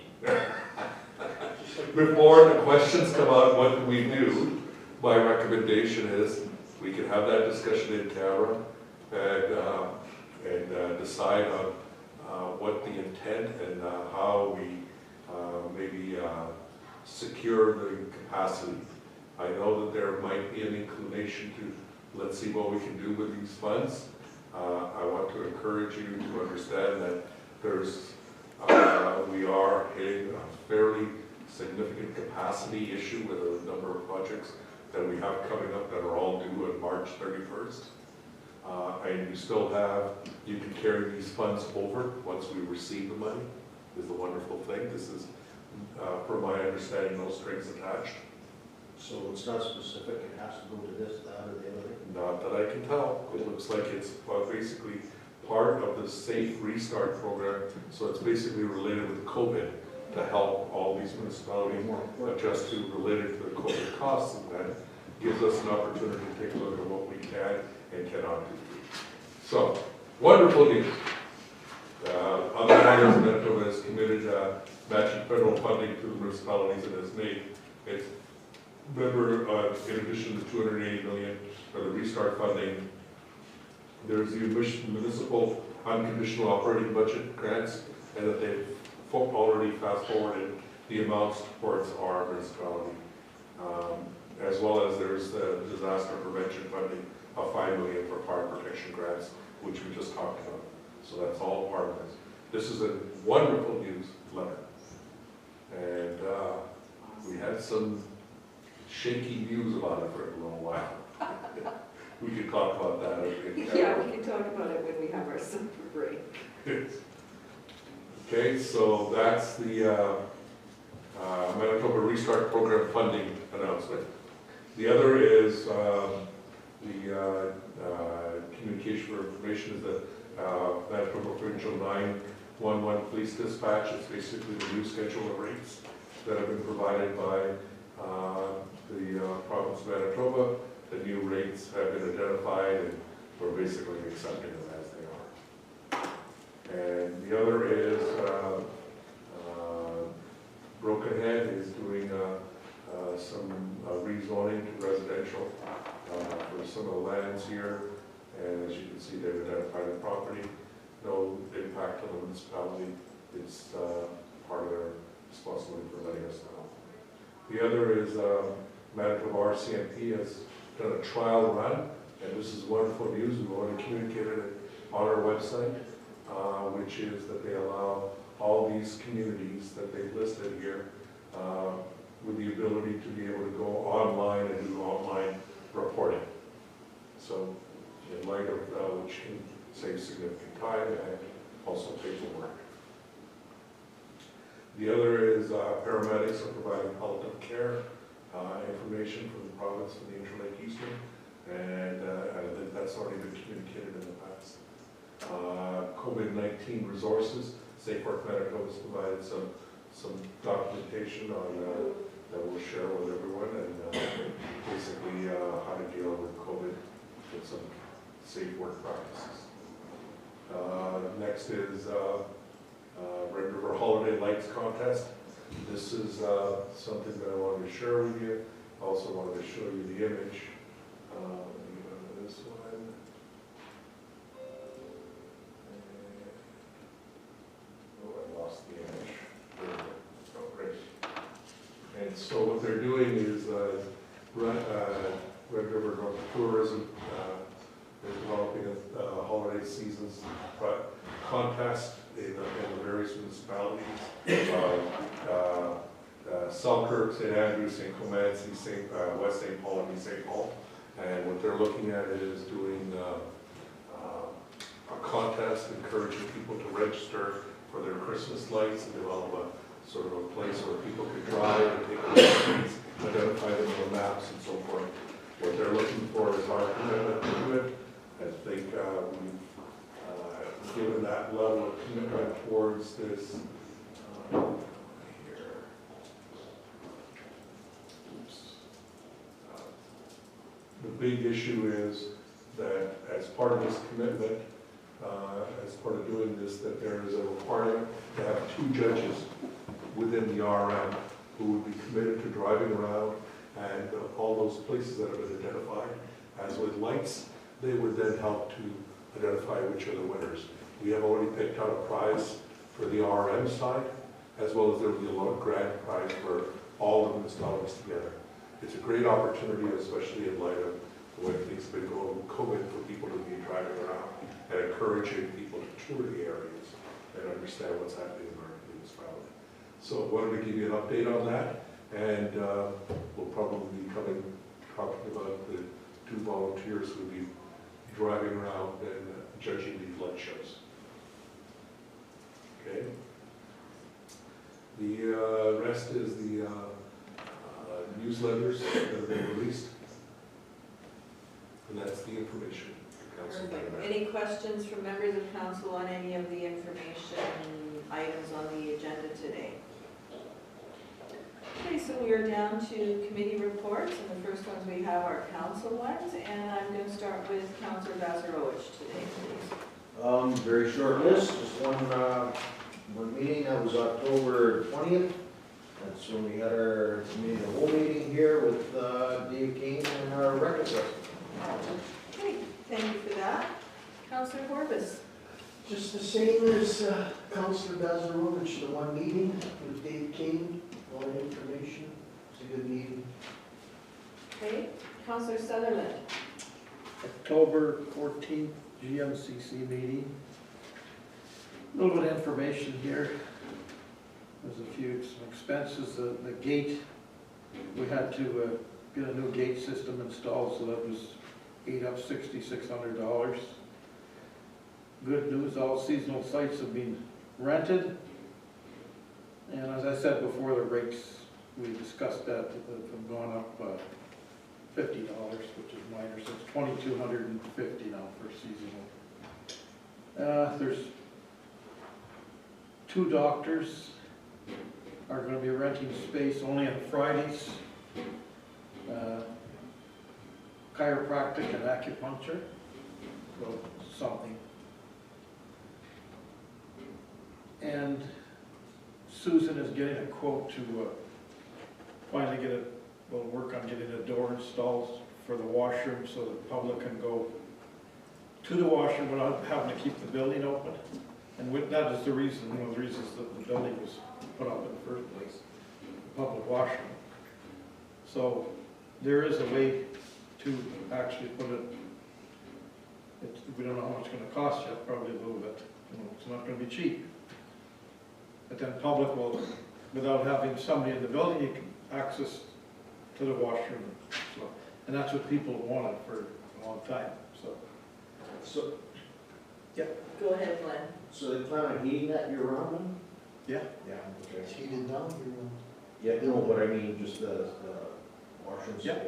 before the questions come out, what do we do? My recommendation is we can have that discussion in camera and decide on what the intent and how we maybe secure the capacity. I know that there might be an inclination to, let's see what we can do with these funds. I want to encourage you to understand that we are hitting a fairly significant capacity issue with a number of projects that we have coming up that are all due on March 31st. And you can carry these funds over once we receive the money, is the wonderful thing. This is, from my understanding, no strings attached. So it's not specific, it has to go to this, that, or the other? Not that I can tell. It looks like it's basically part of the Safe Restart program, so it's basically related with COVID to help all these municipalities adjust to related to the COVID costs, and that gives us an opportunity to take a look at what we can and cannot do. So, wonderful news. Other matters, Manitoba has committed matching federal funding to the municipalities and has made its member, in addition to $280 million for the restart funding. There's the municipal unconditional operating budget grants, and that they've already fast forwarded the amounts towards our municipality. As well as there's the disaster prevention funding of $5 million for fire protection grants, which we just talked about. So that's all part of this. This is a wonderful news letter. And we had some shaky news about it for a little while. We could talk about that. Yeah, we can talk about it when we have our supper break. Okay, so that's the Manitoba Restart Program funding announcement. The other is the communication for information is the Manitoba Provincial 911 Police Dispatch. It's basically the new schedule of rates that have been provided by the province of Manitoba. The new rates have been identified and we're basically accepting them as they are. And the other is Broken Head is doing some rezoning to residential for some of the lands here. And as you can see, they've identified the property. No impact on the municipality. It's part of their responsibility for letting us know. The other is Manitoba RCMP has done a trial run, and this is wonderful news. We've already communicated it on our website, which is that they allow all these communities that they've listed here with the ability to be able to go online and do online reporting. So in light of which can save significant time and also paperwork. The other is paramedics are providing palliative care information from the province of the Interlake Eastern, and I think that's already been communicated in the past. COVID-19 resources, Safe Work Manitoba has provided some documentation on that we'll share with everyone, and basically how to deal with COVID with some safe work practices. Next is Red River Holiday Lights Contest. This is something that I wanted to share with you. I also wanted to show you the image. This one. Oh, I lost the image. Oh, great. And so what they're doing is Red River North Tourism is developing a holiday seasons contest in the various municipalities. Selkirk, St. Andrews, St. Clement's, West St. Paul, and East St. Paul. And what they're looking at is doing a contest, encouraging people to register for their Christmas lights and develop a sort of a place where people can drive and take a look at these, identify them on the maps and so forth. What they're looking for is our commitment to it. I think we've given that level of commitment towards this here. big issue is that as part of this commitment, as part of doing this, that there is a requirement to have 2 judges within the RM who would be committed to driving around and all those places that have been identified as with lights, they would then help to identify which are the winners. We have already picked out a prize for the RM side, as well as there will be a lot of grand prize for all of the installments together. It's a great opportunity, especially in light of the way things have been going with COVID, for people to be driving around and encouraging people to tour the areas and understand what's happening in our municipality. So I wanted to give you an update on that, and we'll probably be talking about the 2 volunteers who will be driving around and judging these light shows. Okay? The rest is the newsletters that have been released. And that's the information. Council. Perfect. Any questions from members of council on any of the information items on the agenda today? Okay, so we are down to committee reports, and the first ones we have are council ones, and I'm going to start with Councillor Bazarowicz today, please. Very short list, just one meeting, that was October 20th. That's when we had our committee, the whole meeting here with Dave King and our record person. Okay, thank you for that. Councillor Horbus. Just the same as Councillor Bazarovich, the one meeting with Dave King, all the information. It's a good meeting. Okay, Councillor Sutherland. October 14th, GMCC meeting. A little bit of information here. There's some expenses. The gate, we had to get a new gate system installed, so that was ate up $6,600. Good news, all seasonal sites have been rented. And as I said before, the rates, we discussed that, have gone up $50, which is minor, so it's $2,250 now for seasonal. There's 2 doctors are going to be renting space only on Fridays. Chiropractic and acupuncture, so something. And Susan is getting a quote to finally work on getting a door installed for the washroom so the public can go to the washroom without having to keep the building open. And that is the reason, one of the reasons that the building was put up in the first place, the public washroom. So there is a way to actually put it, we don't know how much it's going to cost yet, probably a little bit. It's not going to be cheap. But then public will, without having somebody in the building, you can access to the washroom. So, and that's what people have wanted for a long time. So, Go ahead, Glenn. so they plan on heating that year-round then? Yeah. Yeah, It's okay. heated down here. Yeah, no, but I mean, just the washroom space. Yeah,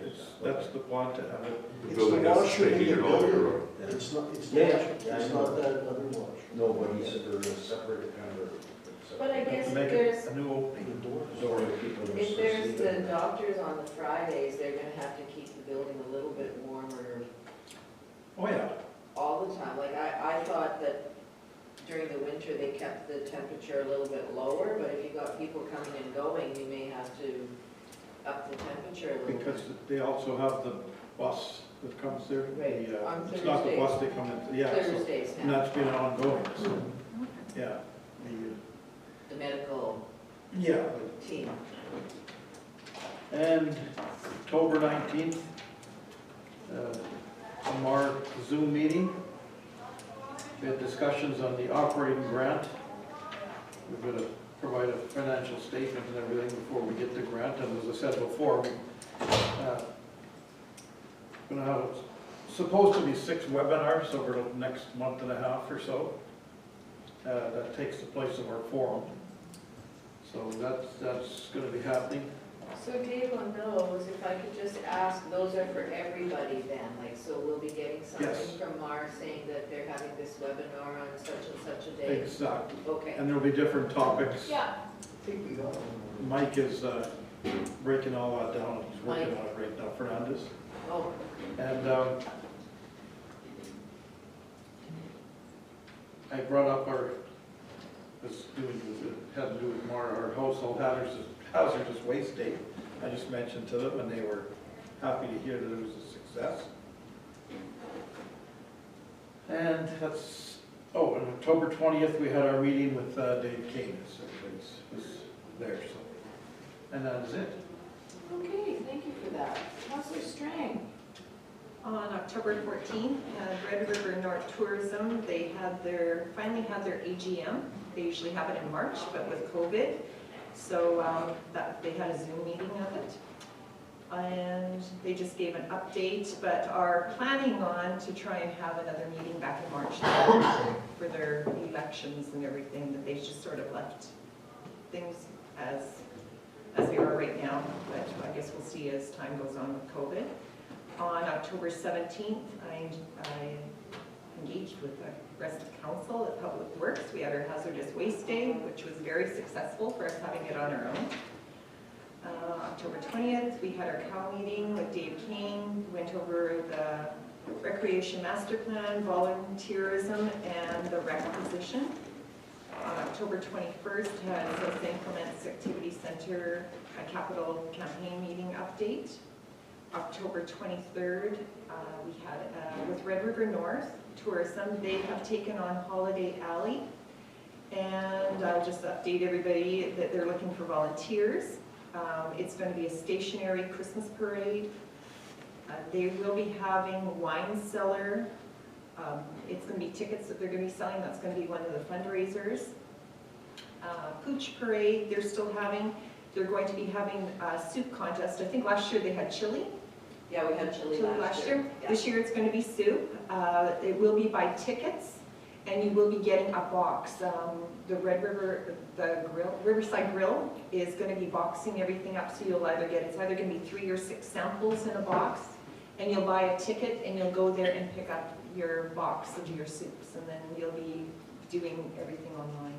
that's the plan to have it. The It's building the has to washroom stay in the heated all year building. round. It's not, it's Yeah, not, yeah, I it's know. not that other washroom. No, but he said they're gonna separate it kind of. But I guess To make there's, it a new opening. The doors. So the people are if supposed there's to see the them. doctors on the Fridays, they're gonna have to keep the building a little bit warmer Oh, yeah. all the time. Like, I thought that during the winter, they kept the temperature a little bit lower, but if you got people coming and going, you may have to up the temperature a little bit. Because they also have the bus that comes there. Right, The, on it's not the Thursdays. bus they come in, yeah. so- Thursdays And now, that's been ongoing, so, yeah. the medical Yeah. team. And October 19th, our Zoom meeting. We had discussions on the operating grant. We're going to provide a financial statement and everything before we get the grant. And as I said before, we're going to have, supposed to be 6 webinars over the next month and a half or so. That takes the place of our forum. So that's going to be happening. So Dave, on those, if I could just ask, those are for everybody then? Like, so we'll be getting something Yes. from Mars saying that they're having this webinar on such and such a day? Exactly. Okay. And there'll be different topics. Yeah. I think we got one. Mike is breaking all that down. He's working on it right now, Fernandez. Oh, And I brought up had to do with more our household hazardous waste day. I just mentioned to them, and they were happy to hear that it was a success. And that's, on October 20th, we had our meeting with Dave Kane, so everybody was there, so. And that is it. okay, thank you for that. Councillor Strang? On October 14th, Red River North Tourism, they finally had their AGM. They usually have it in March, but with COVID, so they had a Zoom meeting of it. And they just gave an update, but are planning on to try and have another meeting back in March for their elections and everything, that they just sort of left things as they are right now, but I guess we'll see as time goes on with COVID. On October 17th, I engaged with the rest of council at Public Works. We had our hazardous waste day, which was very successful for us having it on our own. October 20th, we had our COW meeting with Dave Kane, went over the recreation master plan, volunteerism, and the rec position. On October 21st, had the St. Clements Activity Center capital campaign meeting update. October 23rd, we had with Red River North Tourism, they have taken on Holiday Alley, and I'll just update everybody that they're looking for volunteers. It's going to be a stationary Christmas parade. They will be having wine cellar. It's going to be tickets that they're going to be selling. That's going to be one of the fundraisers. Pooch parade, they're still having. They're going to be having a soup contest. I think last year they had chili. Yeah, we had chili last year. Yeah. This year it's going to be soup. It will be by tickets, and you will be getting a box. The Red River, Riverside Grill is going to be boxing everything up, so you'll it's either going to be 3 or 6 samples in a box, and you'll buy a ticket and you'll go there and pick up your box of your soups, and then you'll be doing everything online.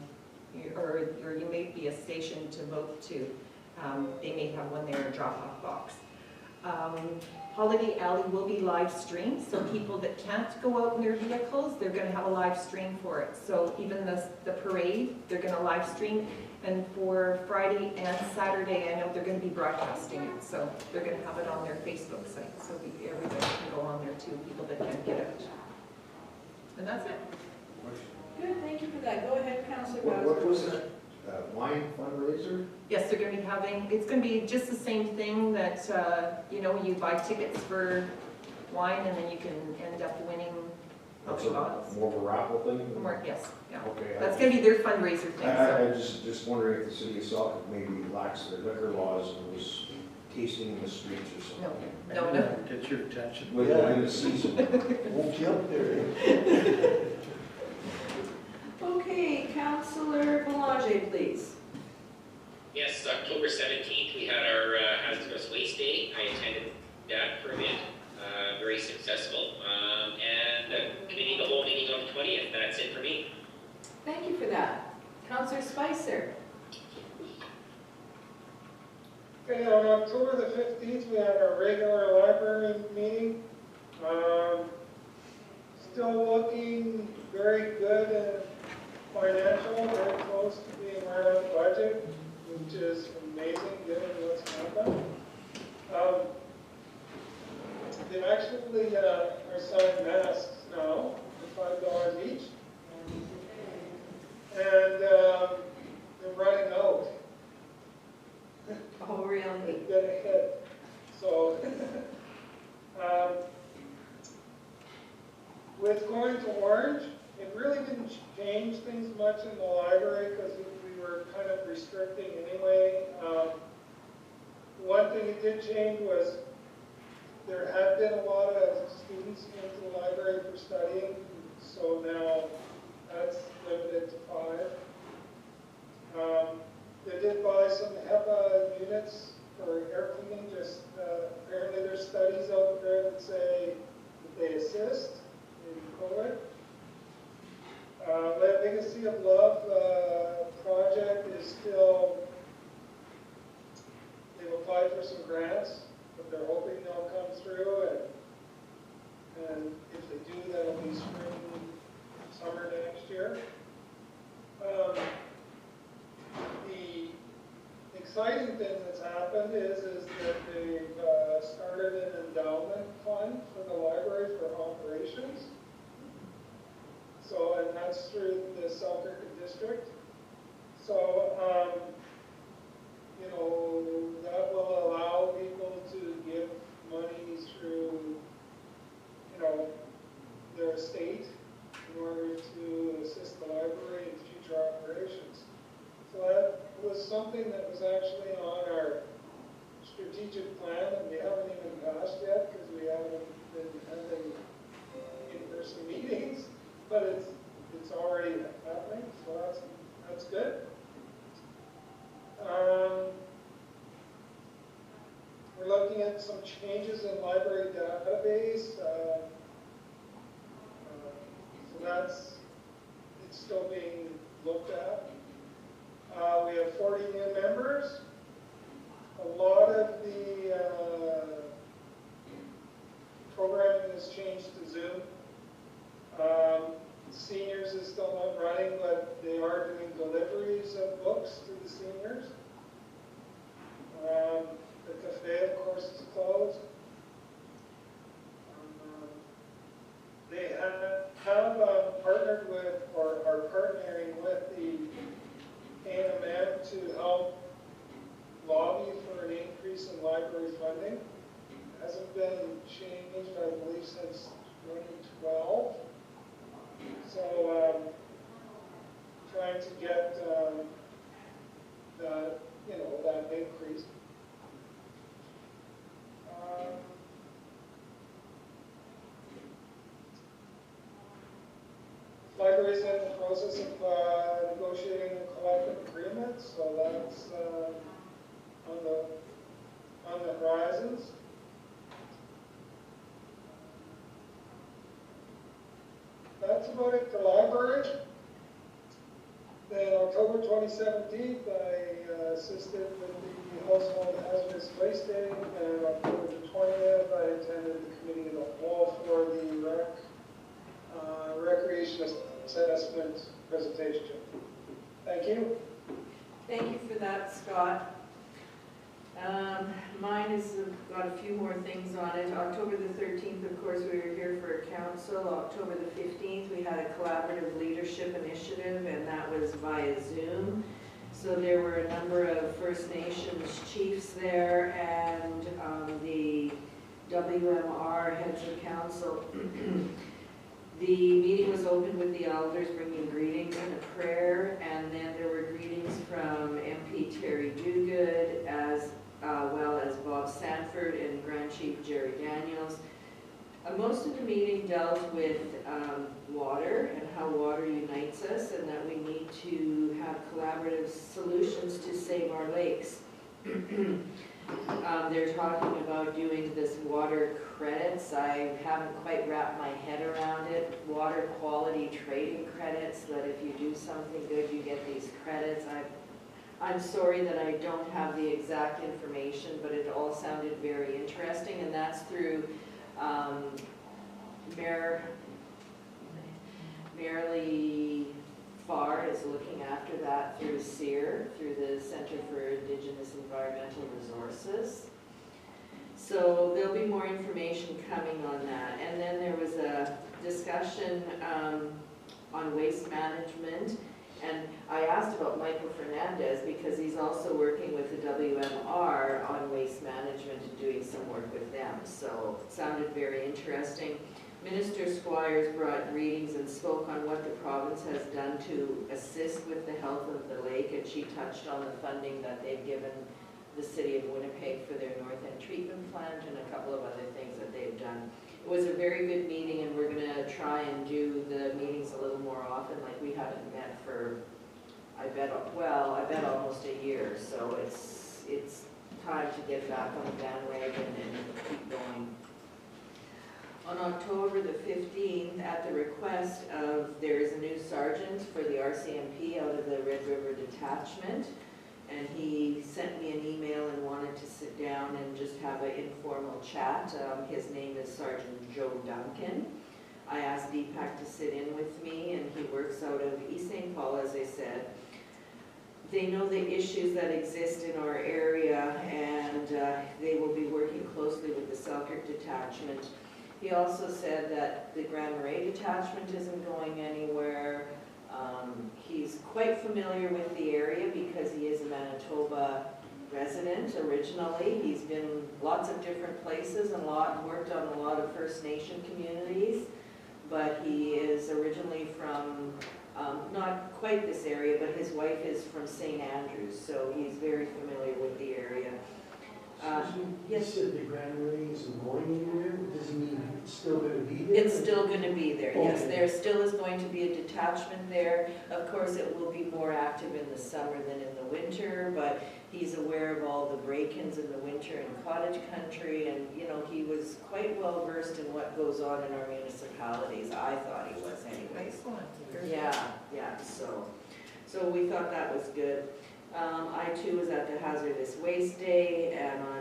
Or you may be a station to both too. They may have one there, a drop-off box. Holiday Alley will be live streamed, so people that can't go out in their vehicles, they're going to have a live stream for it. So even the parade, they're going to live stream, and for Friday and Saturday, I know they're going to be broadcasting it, so they're going to have it on their Facebook site, so everybody can go on there too, people that can't get out. And that's it. Good, thank you for that. Go ahead, Councillor What Bowser. was that? Wine fundraiser? Yes, they're going to be having, it's going to be just the same thing that, you buy tickets for wine and then you can end up winning That's bottles. more of a raffle thing? More, yes, yeah. Okay. That's going to be their fundraiser thing. I just wondering if the city itself could maybe relax their liquor laws and was tasting in the streets or something. No. Get your attention. Within the season. Won't you up there? Okay, Councillor Boulanger, please. Yes, October 17th, we had our hazardous waste day. I attended that for a bit, very successful. And the committee, the whole meeting on the 20th, that's it for me. Thank you for that. Councillor Spicer. Okay, on October the 15th, we had our regular library meeting. Still looking very good and financial, very close to being right on budget, which is amazing given what's happened. They actually are selling masks now for $5 each. And they're running out. Oh, really? It's been a hit. So, with going to Orange, it really didn't change things much in the library because we were kind of restricting anyway. One thing it did change was there had been a lot of students into the library for studying, so now that's limited to 5. They did buy some HEPA units for air cleaning, just apparently there's studies out there that say that they assist in COVID. Legacy of Love project is still, they've applied for some grants, but they're hoping they'll come through, and exciting thing that's happened is that they've started an endowment fund for the library for operations. So, and that's through the Selkirk district. So, you know, that will allow people to give money through, you know, their estate in order to assist the library in future operations. So that was something that was actually on our strategic plan that we haven't even passed yet because we haven't been having in-person meetings, but it's already happening, so that's good. We're looking at some changes in library database. So it's still being looked at. We have 40 new members. A lot of the programming has changed to Zoom. Seniors is still not running, but they are doing deliveries of books to the seniors. The cafe, of course, is closed. They have partnered with, or are partnering with the AMM to help lobby for an increase in library funding. It hasn't been changed, I believe, since 2012. So, trying to get that, you know, that increase. Libraries in the process of negotiating a collective agreement, so that's on the horizons. That's about it for library. Then October 2017, I assisted with the Household Hazardous Waste Day, and October 20th, I attended the committee of the whole for the recreation assessment presentation. Thank you. Thank you for that, Scott. Mine has got a few more things on it. October the 13th, of course, we were here for council. October the 15th, we had a collaborative leadership initiative, and that was via Zoom. So there were a number of First Nations chiefs there, and the WMR heads of council. The meeting was opened with the elders bringing greetings and a prayer, and then there were greetings from MP Terry Duguid, as well as Bob Sanford and Grand Chief Jerry Daniels. Most of the meeting dealt with water and how water unites us, and that we need to have collaborative solutions to save our lakes. They're talking about doing this water credits. I haven't quite wrapped my head around it. Water quality trading credits, that if you do something good, you get these credits. I'm sorry that I don't have the exact information, but it all sounded very interesting, and that's through Marilee Farr is looking after that through CERE, through the Center for Indigenous Environmental Resources. So there'll be more information coming on that. And then there was a discussion on waste management. And I asked about Michael Fernandez because he's also working with the WMR on waste management and doing some work with them. So it sounded very interesting. Minister Squires brought greetings and spoke on what the province has done to assist with the health of the lake, and she touched on the funding that they've given the city of Winnipeg for their North End treatment plant and a couple of other things that they've done. It was a very good meeting, and we're going to try and do the meetings a little more often. Like, we haven't met for, I bet almost a year, so it's time to get back on the bandwagon and keep going. On October the 15th, at the request of, there is a new sergeant for the RCMP out of the Red River Detachment, and he sent me an email and wanted to sit down and just have an informal chat. His name is Sergeant Joe Duncan. I asked Deepak to sit in with me, and he works out of East St. Paul, as I said. they know the issues that exist in our area, and they will be working closely with the Selkirk detachment. He also said that the Grand Marais detachment isn't going anywhere. He's quite familiar with the area because he is a Manitoba resident originally. He's been lots of different places and worked on a lot of First Nation communities, but he is originally from not quite this area, but his wife is from St. Andrews, so he's very familiar with the area. Excuse me, you yes. said the Grand Marais isn't going anywhere, does it mean it's still gonna be there? It's still going to be there, yes. Okay. There still is going to be a detachment there. Of course, it will be more active in the summer than in the winter, but he's aware of all the break-ins in the winter in cottage country, and, you know, he was quite well versed in what goes on in our municipalities. I thought he was anyways. Excellent. Yeah, so we thought that was good. I too was at the Hazardous Waste Day, and on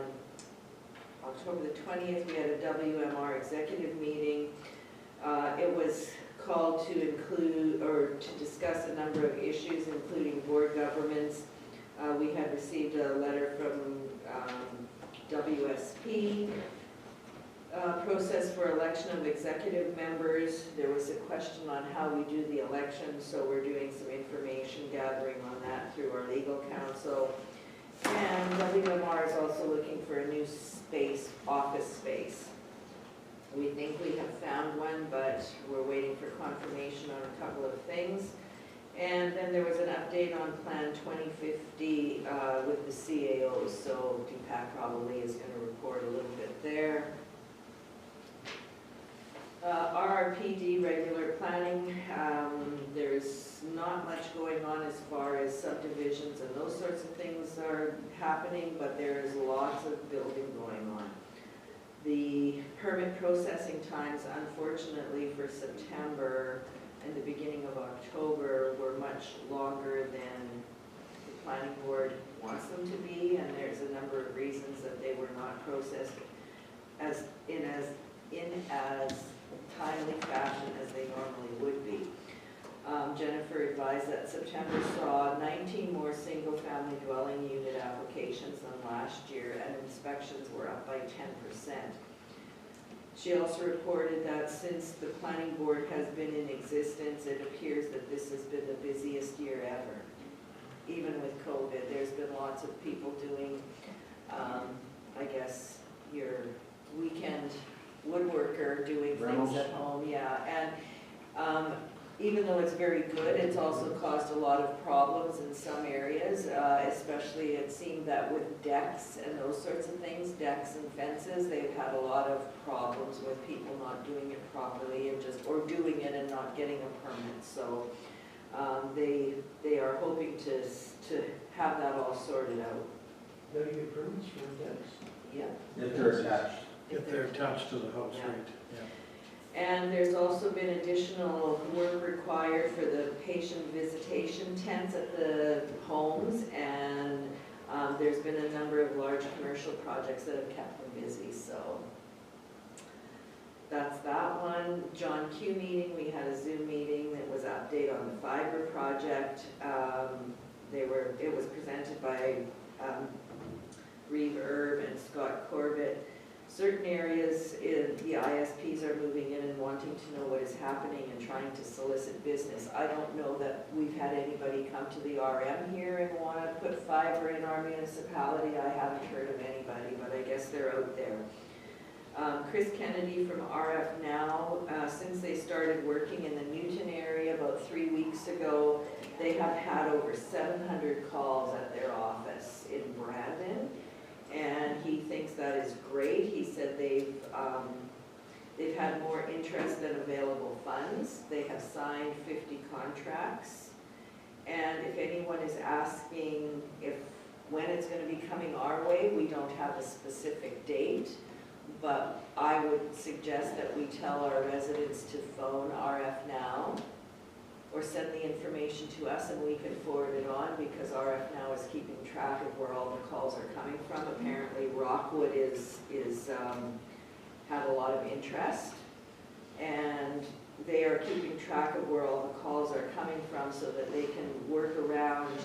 October the 20th, we had a WMR executive meeting. It was called to include, or to discuss a number of issues, including board governments. We had received a letter from WSP, process for election of executive members. There was a question on how we do the election, so we're doing some information gathering on that through our legal counsel. And WMR is also looking for a new space, office space. We think we have found one, but we're waiting for confirmation on a couple of things. And then there was an update on Plan 2050 with the CAOs, so Deepak probably is going to report a little bit there. RRPD, regular planning, there's not much going on as far as subdivisions and those sorts of things are happening, but there's lots of building going on. The permit processing times, unfortunately, for September and the beginning of October were much longer than the planning board wants them to be, and there's a number of reasons that they were not processed as timely fashion as they normally would be. Jennifer advised that September saw 19 more single-family dwelling unit applications than last year, and inspections were up by 10%. She also reported that since the planning board has been in existence, it appears that this has been the busiest year ever. Even with COVID, there's been lots of people doing, I guess, your weekend woodworker doing things at home, yeah. And even though it's very good, it's also caused a lot of problems in some areas, especially it seemed that with decks and those sorts of things, decks and fences, they've had a lot of problems with people not doing it properly and or doing it and not getting a permit. So they are hoping to have that all sorted out. Gotta get permits for decks? Yeah. If they're attached. If they're attached to the house, Yeah. right, yeah. And there's also been additional work required for the patient visitation tents at the homes, and there's been a number of large commercial projects that have kept them busy, so that's that one. John Q meeting, we had a Zoom meeting that was an update on the fiber project. It was presented by Reeve Erb and Scott Corbett. Certain areas in the ISPs are moving in and wanting to know what is happening and trying to solicit business. I don't know that we've had anybody come to the RM here and want to put fiber in our municipality. I haven't heard of anybody, but I guess they're out there. Chris Kennedy from RF Now, since they started working in the Newton area about 3 weeks ago, they have had over 700 calls at their office in Brandon. And he thinks that is great. He said they've had more interest than available funds. They have signed 50 contracts. And if anyone is asking when it's going to be coming our way, we don't have a specific date. But I would suggest that we tell our residents to phone RF Now or send the information to us and we can forward it on, because RF Now is keeping track of where all the calls are coming from. Apparently Rockwood is had a lot of interest, and they are keeping track of where all the calls are coming from so that they can work around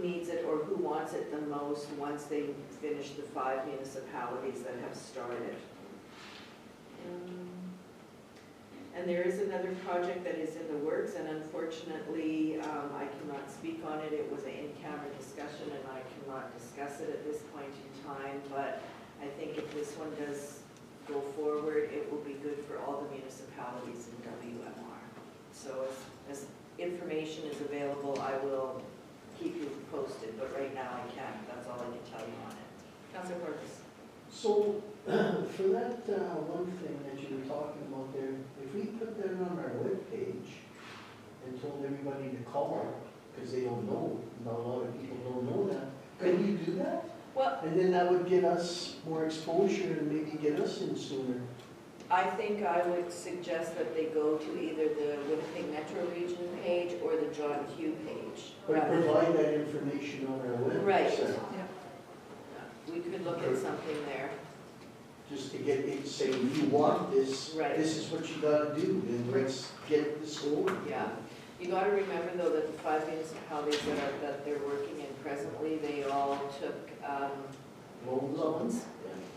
needs it or who wants it the most once they finish the 5 municipalities that have started. And there is another project that is in the works, and unfortunately, I cannot speak on it. It was an in-camera discussion, and I cannot discuss it at this point in time, but I think if this one does go forward, it will be good for all the municipalities in WMR. So as information is available, I will keep you posted, but right now I can't. That's all I can tell you on it. Councilor Corpus. So, for that one thing that you were talking about there, if we put that on our webpage and told everybody to call, because they don't know, not a lot of people don't know that, could you do that? Well, And then that would get us more exposure and maybe get us in sooner. I think I would suggest that they go to either the Winnipeg Metro Region page or the John Q page. But rather than- provide that information on our website. Right. We could look at something there. Just to get it, say, you want this, Right. this is what you gotta do, and let's get this going. Yeah. You gotta remember though that the 5 municipalities that they're working in presently, they all took loans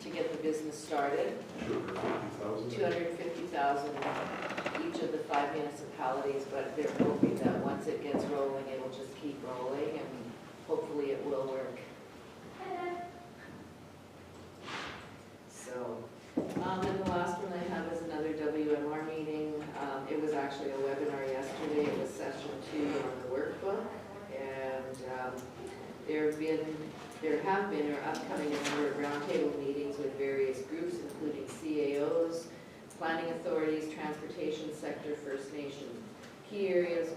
to get the business started. 250,000? 250,000 each of the 5 municipalities, but they're hoping that once it gets rolling, it'll just keep rolling and hopefully it will work. So, and the last one I have is another WMR meeting. It was actually a webinar yesterday. It was session 2 on the workbook. And there have been or upcoming a number of roundtable meetings with various groups, including CAOs, planning authorities, transportation sector, First Nations. Key areas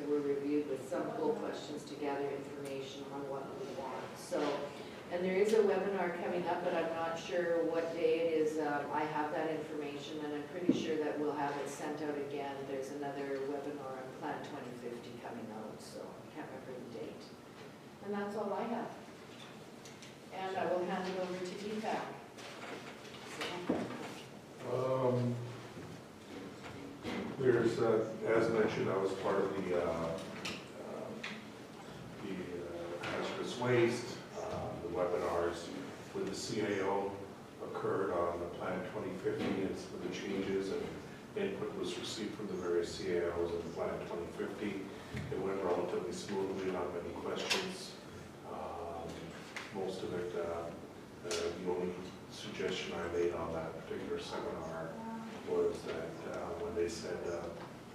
were reviewed with some poll questions to gather information on what we want. So, and there is a webinar coming up, but I'm not sure what day it is. I have that information, and I'm pretty sure that we'll have it sent out again. There's another webinar on Plan 2050 coming out, so I can't remember the date. And that's all I have. And I will hand it over to Deepak. There's, as mentioned, I was part of the hazardous waste. The webinars with the CAO occurred on the Plan 2050 and some of the changes and input was received from the various CAOs in Plan 2050. It went relatively smoothly, not many questions. Most of it, the only suggestion I made on that particular seminar was that when they said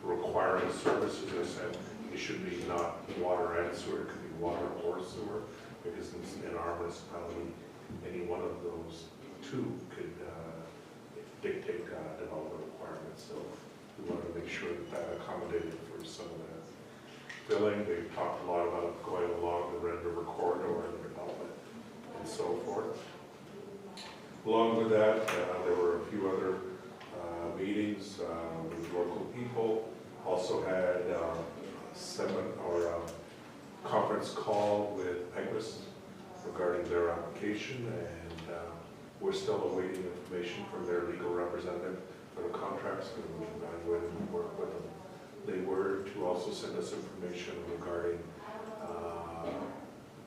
requiring services, I said it should be not water and sewer, it could be water or sewer, because in our municipality, any one of those two could dictate development requirements. So we wanted to make sure that that accommodated for some of that filling. They've talked a lot about going along the Red River corridor and development and so forth. Along with that, there were a few other meetings with local people. Also had a conference call with PEGRIS regarding their application, and we're still awaiting information from their legal representative for the contracts, and we evaluate and work with them. They were to also send us information regarding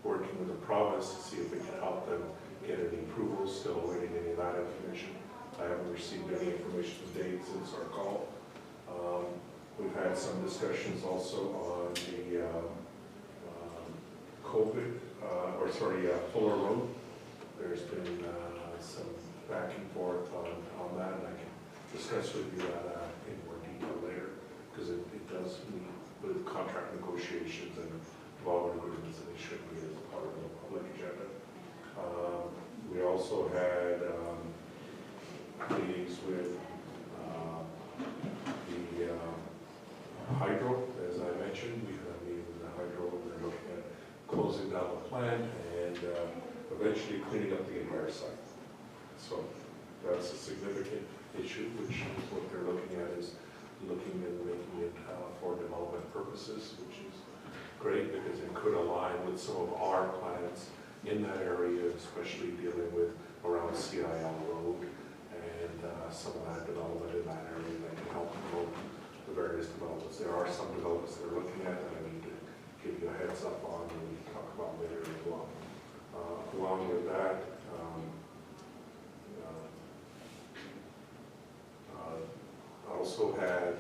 working with the province to see if we can help them get any approvals, still awaiting any of that information. I haven't received any information to date since our call. We've had some discussions also on the Fuller Road. There's been some back and forth on that, and I can discuss with you that in more detail later, because it does meet with contract negotiations and development agreements, and it should be as part of the public agenda. We also had meetings with the hydro, as I mentioned. We had a meeting with the hydro. They're looking at closing down the plant and eventually cleaning up the entire site. So that's a significant issue, which is what they're looking at, is looking and making it for development purposes, which is great because it could align with some of our plans in that area, especially dealing with around CIL Road and some of that development in that area that can help promote the various developments. There are some developments they're looking at that I need to give you a heads up on that, I also had,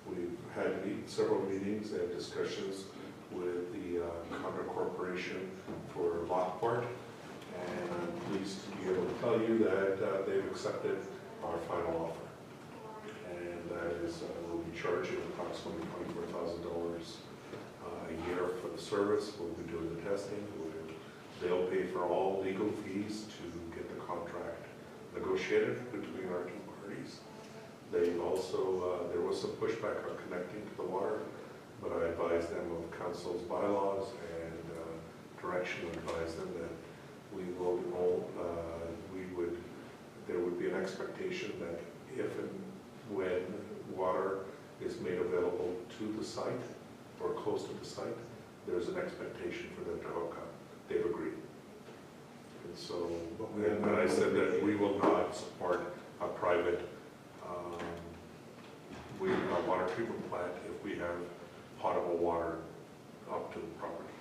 we've had several meetings and discussions with the Concord Corporation for Lockport, and I'm pleased to be able to tell you that they've accepted our final offer. And that is, we'll be charging approximately $24,000 a year for the service. We'll be doing the testing. They'll pay for all legal fees to get the contract negotiated between our two parties. They've also, there was some pushback on connecting to the water, but I advised them of council's bylaws and direction, advised them that we will all, there would be an expectation that if and when water is made available to the site or close to the site, there's an expectation for them to hook up. They've agreed. And so, and I said that we will not support a private water treatment plant if we have potable water up to the property.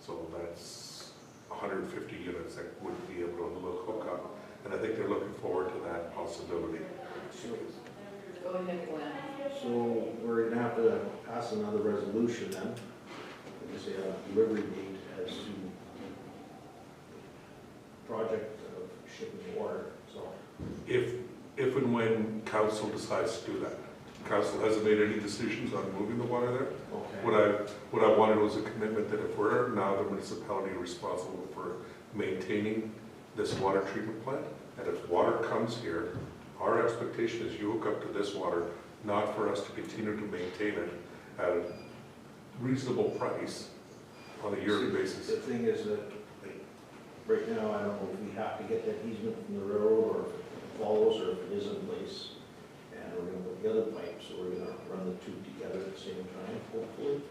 So that's 150 units that would be able to hook up. And I think they're looking forward to that possibility. Go ahead, Glenn. So we're gonna have to pass another resolution then, and say a delivery date as to project of shipping water, so. If and when council decides to do that. Council hasn't made any decisions on moving the water there. Okay. What I wanted was a commitment that if we're now the municipality responsible for maintaining this water treatment plant, and if water comes here, our expectation is you hook up to this water, not for us to continue to maintain it at a reasonable price on a yearly basis. The thing is that, like, right now, I don't know if we have to get that easement from the railroad, or if it follows, or if it is in place. And we're gonna put the other pipe, so we're gonna run the two together at the same time, hopefully.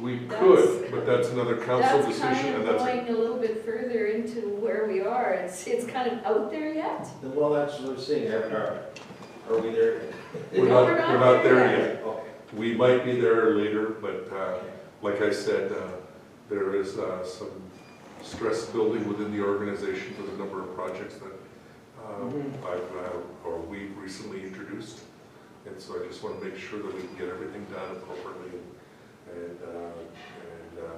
We could, but that's another council That's decision, kind and of that's. going a little bit further into where we are. It's kind of out there yet. Well, that's what I'm saying, are we there? We're No, not there yet. Okay. We might be there later, but like I said, there is some stress building within the organization for the number of projects that we've recently introduced. And so I just want to make sure that we can get everything done appropriately and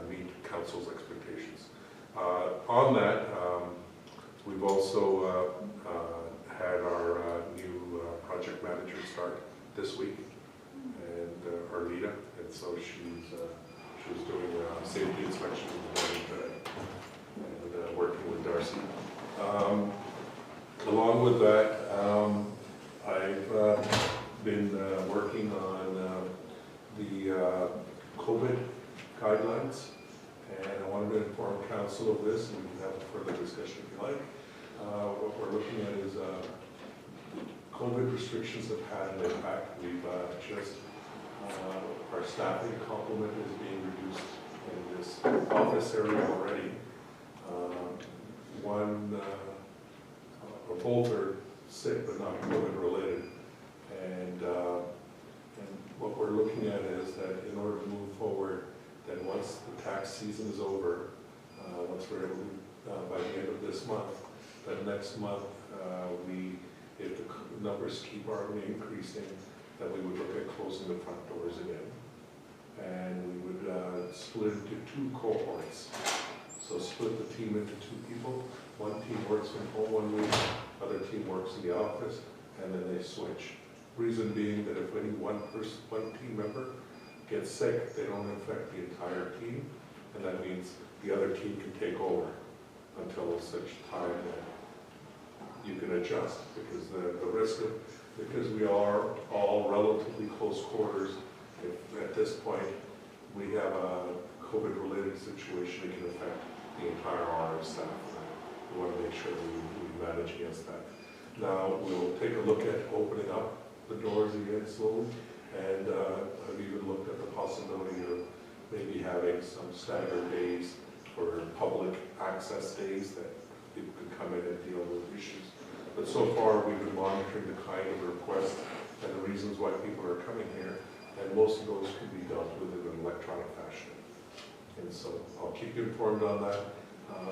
meet council's expectations. On that, we've also had our new project manager start this week, and Arlita, and so she was doing safety inspections in the morning today, and working with Darcy. Along with that, I've been working on the COVID guidelines, and I wanted to inform council of this, and we can have a further discussion if you like. What we're looking at is COVID restrictions have had an impact. We've just, our staffing complement is being reduced in this office area already. Both are sick but not COVID related. And what we're looking at is that in order to move forward, that once the tax season is over, once we're able to, by the end of this month, that next month, if the numbers keep on increasing, that we would look at closing the front doors again. And we would split into two cohorts. So split the team into two people. One team works from home 1 week, other team works in the office, and then they switch. Reason being that if any one team member gets sick, they don't affect the entire team, and that means the other team can take over until such time that you can adjust, because the risk of, because we are all relatively close quarters, if at this point we have a COVID-related situation, it can affect the entire RF staff. We want to make sure that we manage against that. Now, we'll take a look at opening up the doors again slowly, and I've even looked at the possibility of maybe having some staggered days for public access days that people could come in and deal with issues. But so far, we've been monitoring the kind of requests and the reasons why people are coming here, and most of those can be dealt with in an electronic fashion. And so I'll keep you informed on that.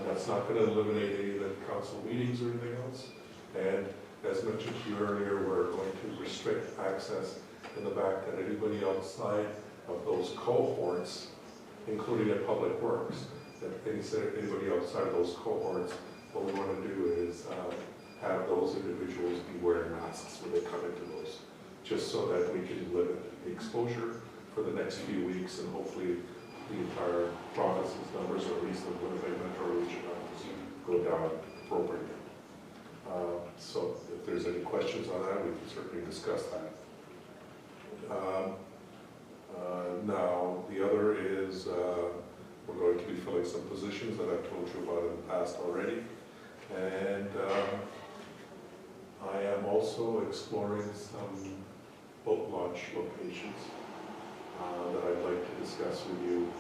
That's not going to eliminate any of the council meetings or anything else. And as mentioned to you earlier, we're going to restrict access in the back that anybody outside of those cohorts, including at Public Works, that anybody outside of those cohorts, what we want to do is have those individuals be wearing masks when they come into those, just so that we can limit the exposure for the next few weeks, and hopefully the entire province's numbers, or at least the Winnipeg Metro region numbers, go down appropriately. So if there's any questions on that, we can certainly discuss that. Now, the other is we're going to be filling some positions that I've told you about in the past already. And I am also exploring some boat launch locations that I'd like to discuss with you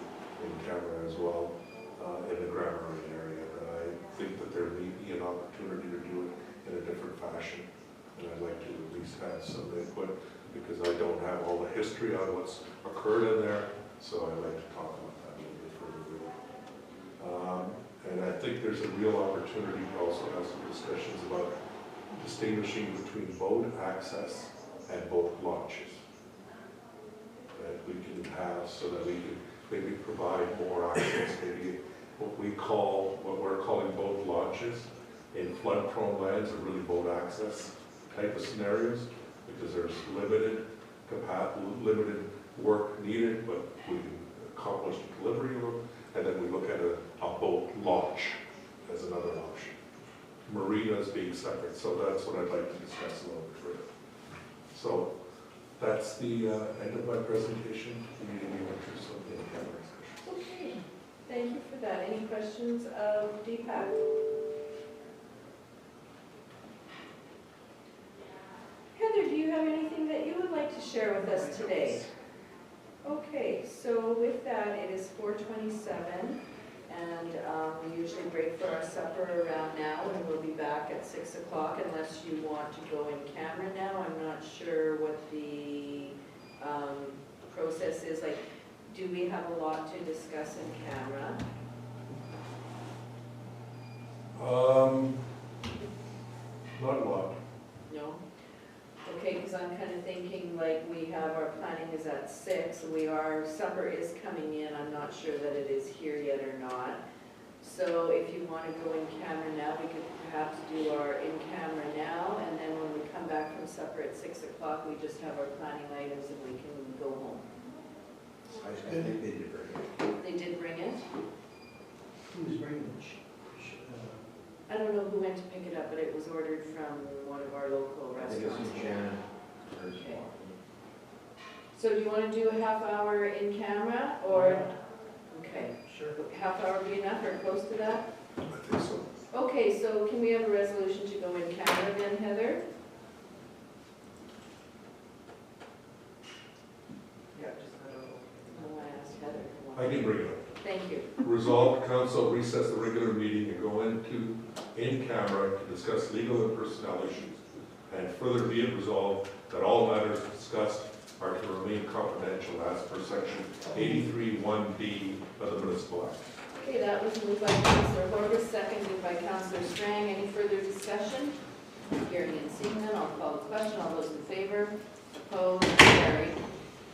in camera as well, in the Grand Marais area. And I think that there may be an opportunity to do it in a different fashion. And I'd like to at least have some input, because I don't have all the history on what's occurred in there, so I'd like to talk about that a little bit further with you. And I think there's a real opportunity to also have some discussions about distinguishing between boat access and boat launches that we can have, so that we can maybe provide more access, maybe what we're calling boat launches in flood-prone lands, or really boat access type of scenarios, because there's limited work needed, but we can accomplish the delivery of them, and then we look at a boat launch as another option. Marinas being separate, so that's what I'd like to discuss a little bit further. So that's the end of my presentation. Any interest in the camera discussion? Okay, thank you for that. Any questions of Deepak? Heather, do you have anything that you would like to share with us today? Okay, so with that, it is 4:27, and we usually break for our supper around now, and we'll be back at 6 o'clock unless you want to go in camera now. I'm not sure what the process is. Like, do we have a lot to discuss in camera? Not a lot. No? Okay, because I'm kind of thinking, like, we have, our planning is at 6, supper is coming in, I'm not sure that it is here yet or not. So if you want to go in camera now, we could perhaps do our in camera now, and then when we come back from supper at 6 o'clock, we just have our planning items and we can go home. I think they did bring it. They did bring it? Who's bringing it? I don't know who went to pick it up, but it was ordered from one of our local I think it's restaurants. in Shannon. Okay. So do you want to do a half hour in camera, or? Okay. Sure. Half hour be enough, or close to that? I think so. Okay, so can we have a resolution to go in camera then, Heather? Yeah, just go. Oh, I asked Heather. I can bring it up. Thank you. Resolved, council recess the regular meeting and go in camera to discuss legal and personnel issues. And further be it resolved that all matters discussed are to remain confidential as per section 83(1)(b) of the Municipal Act. Okay, that was moved by Councillor Horwath, seconded by Councillor Strang. Any further discussion? Hearing and seeing none, I'll call the question. All those in favor? Opposed? Carried.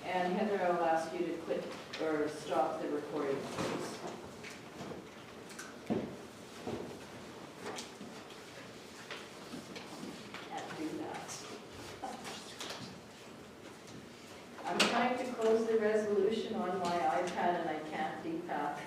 And Heather, I'll ask you to click or stop the recording, please. Can't do that. I'm trying to close the resolution on my iPad and I can't, Deepak.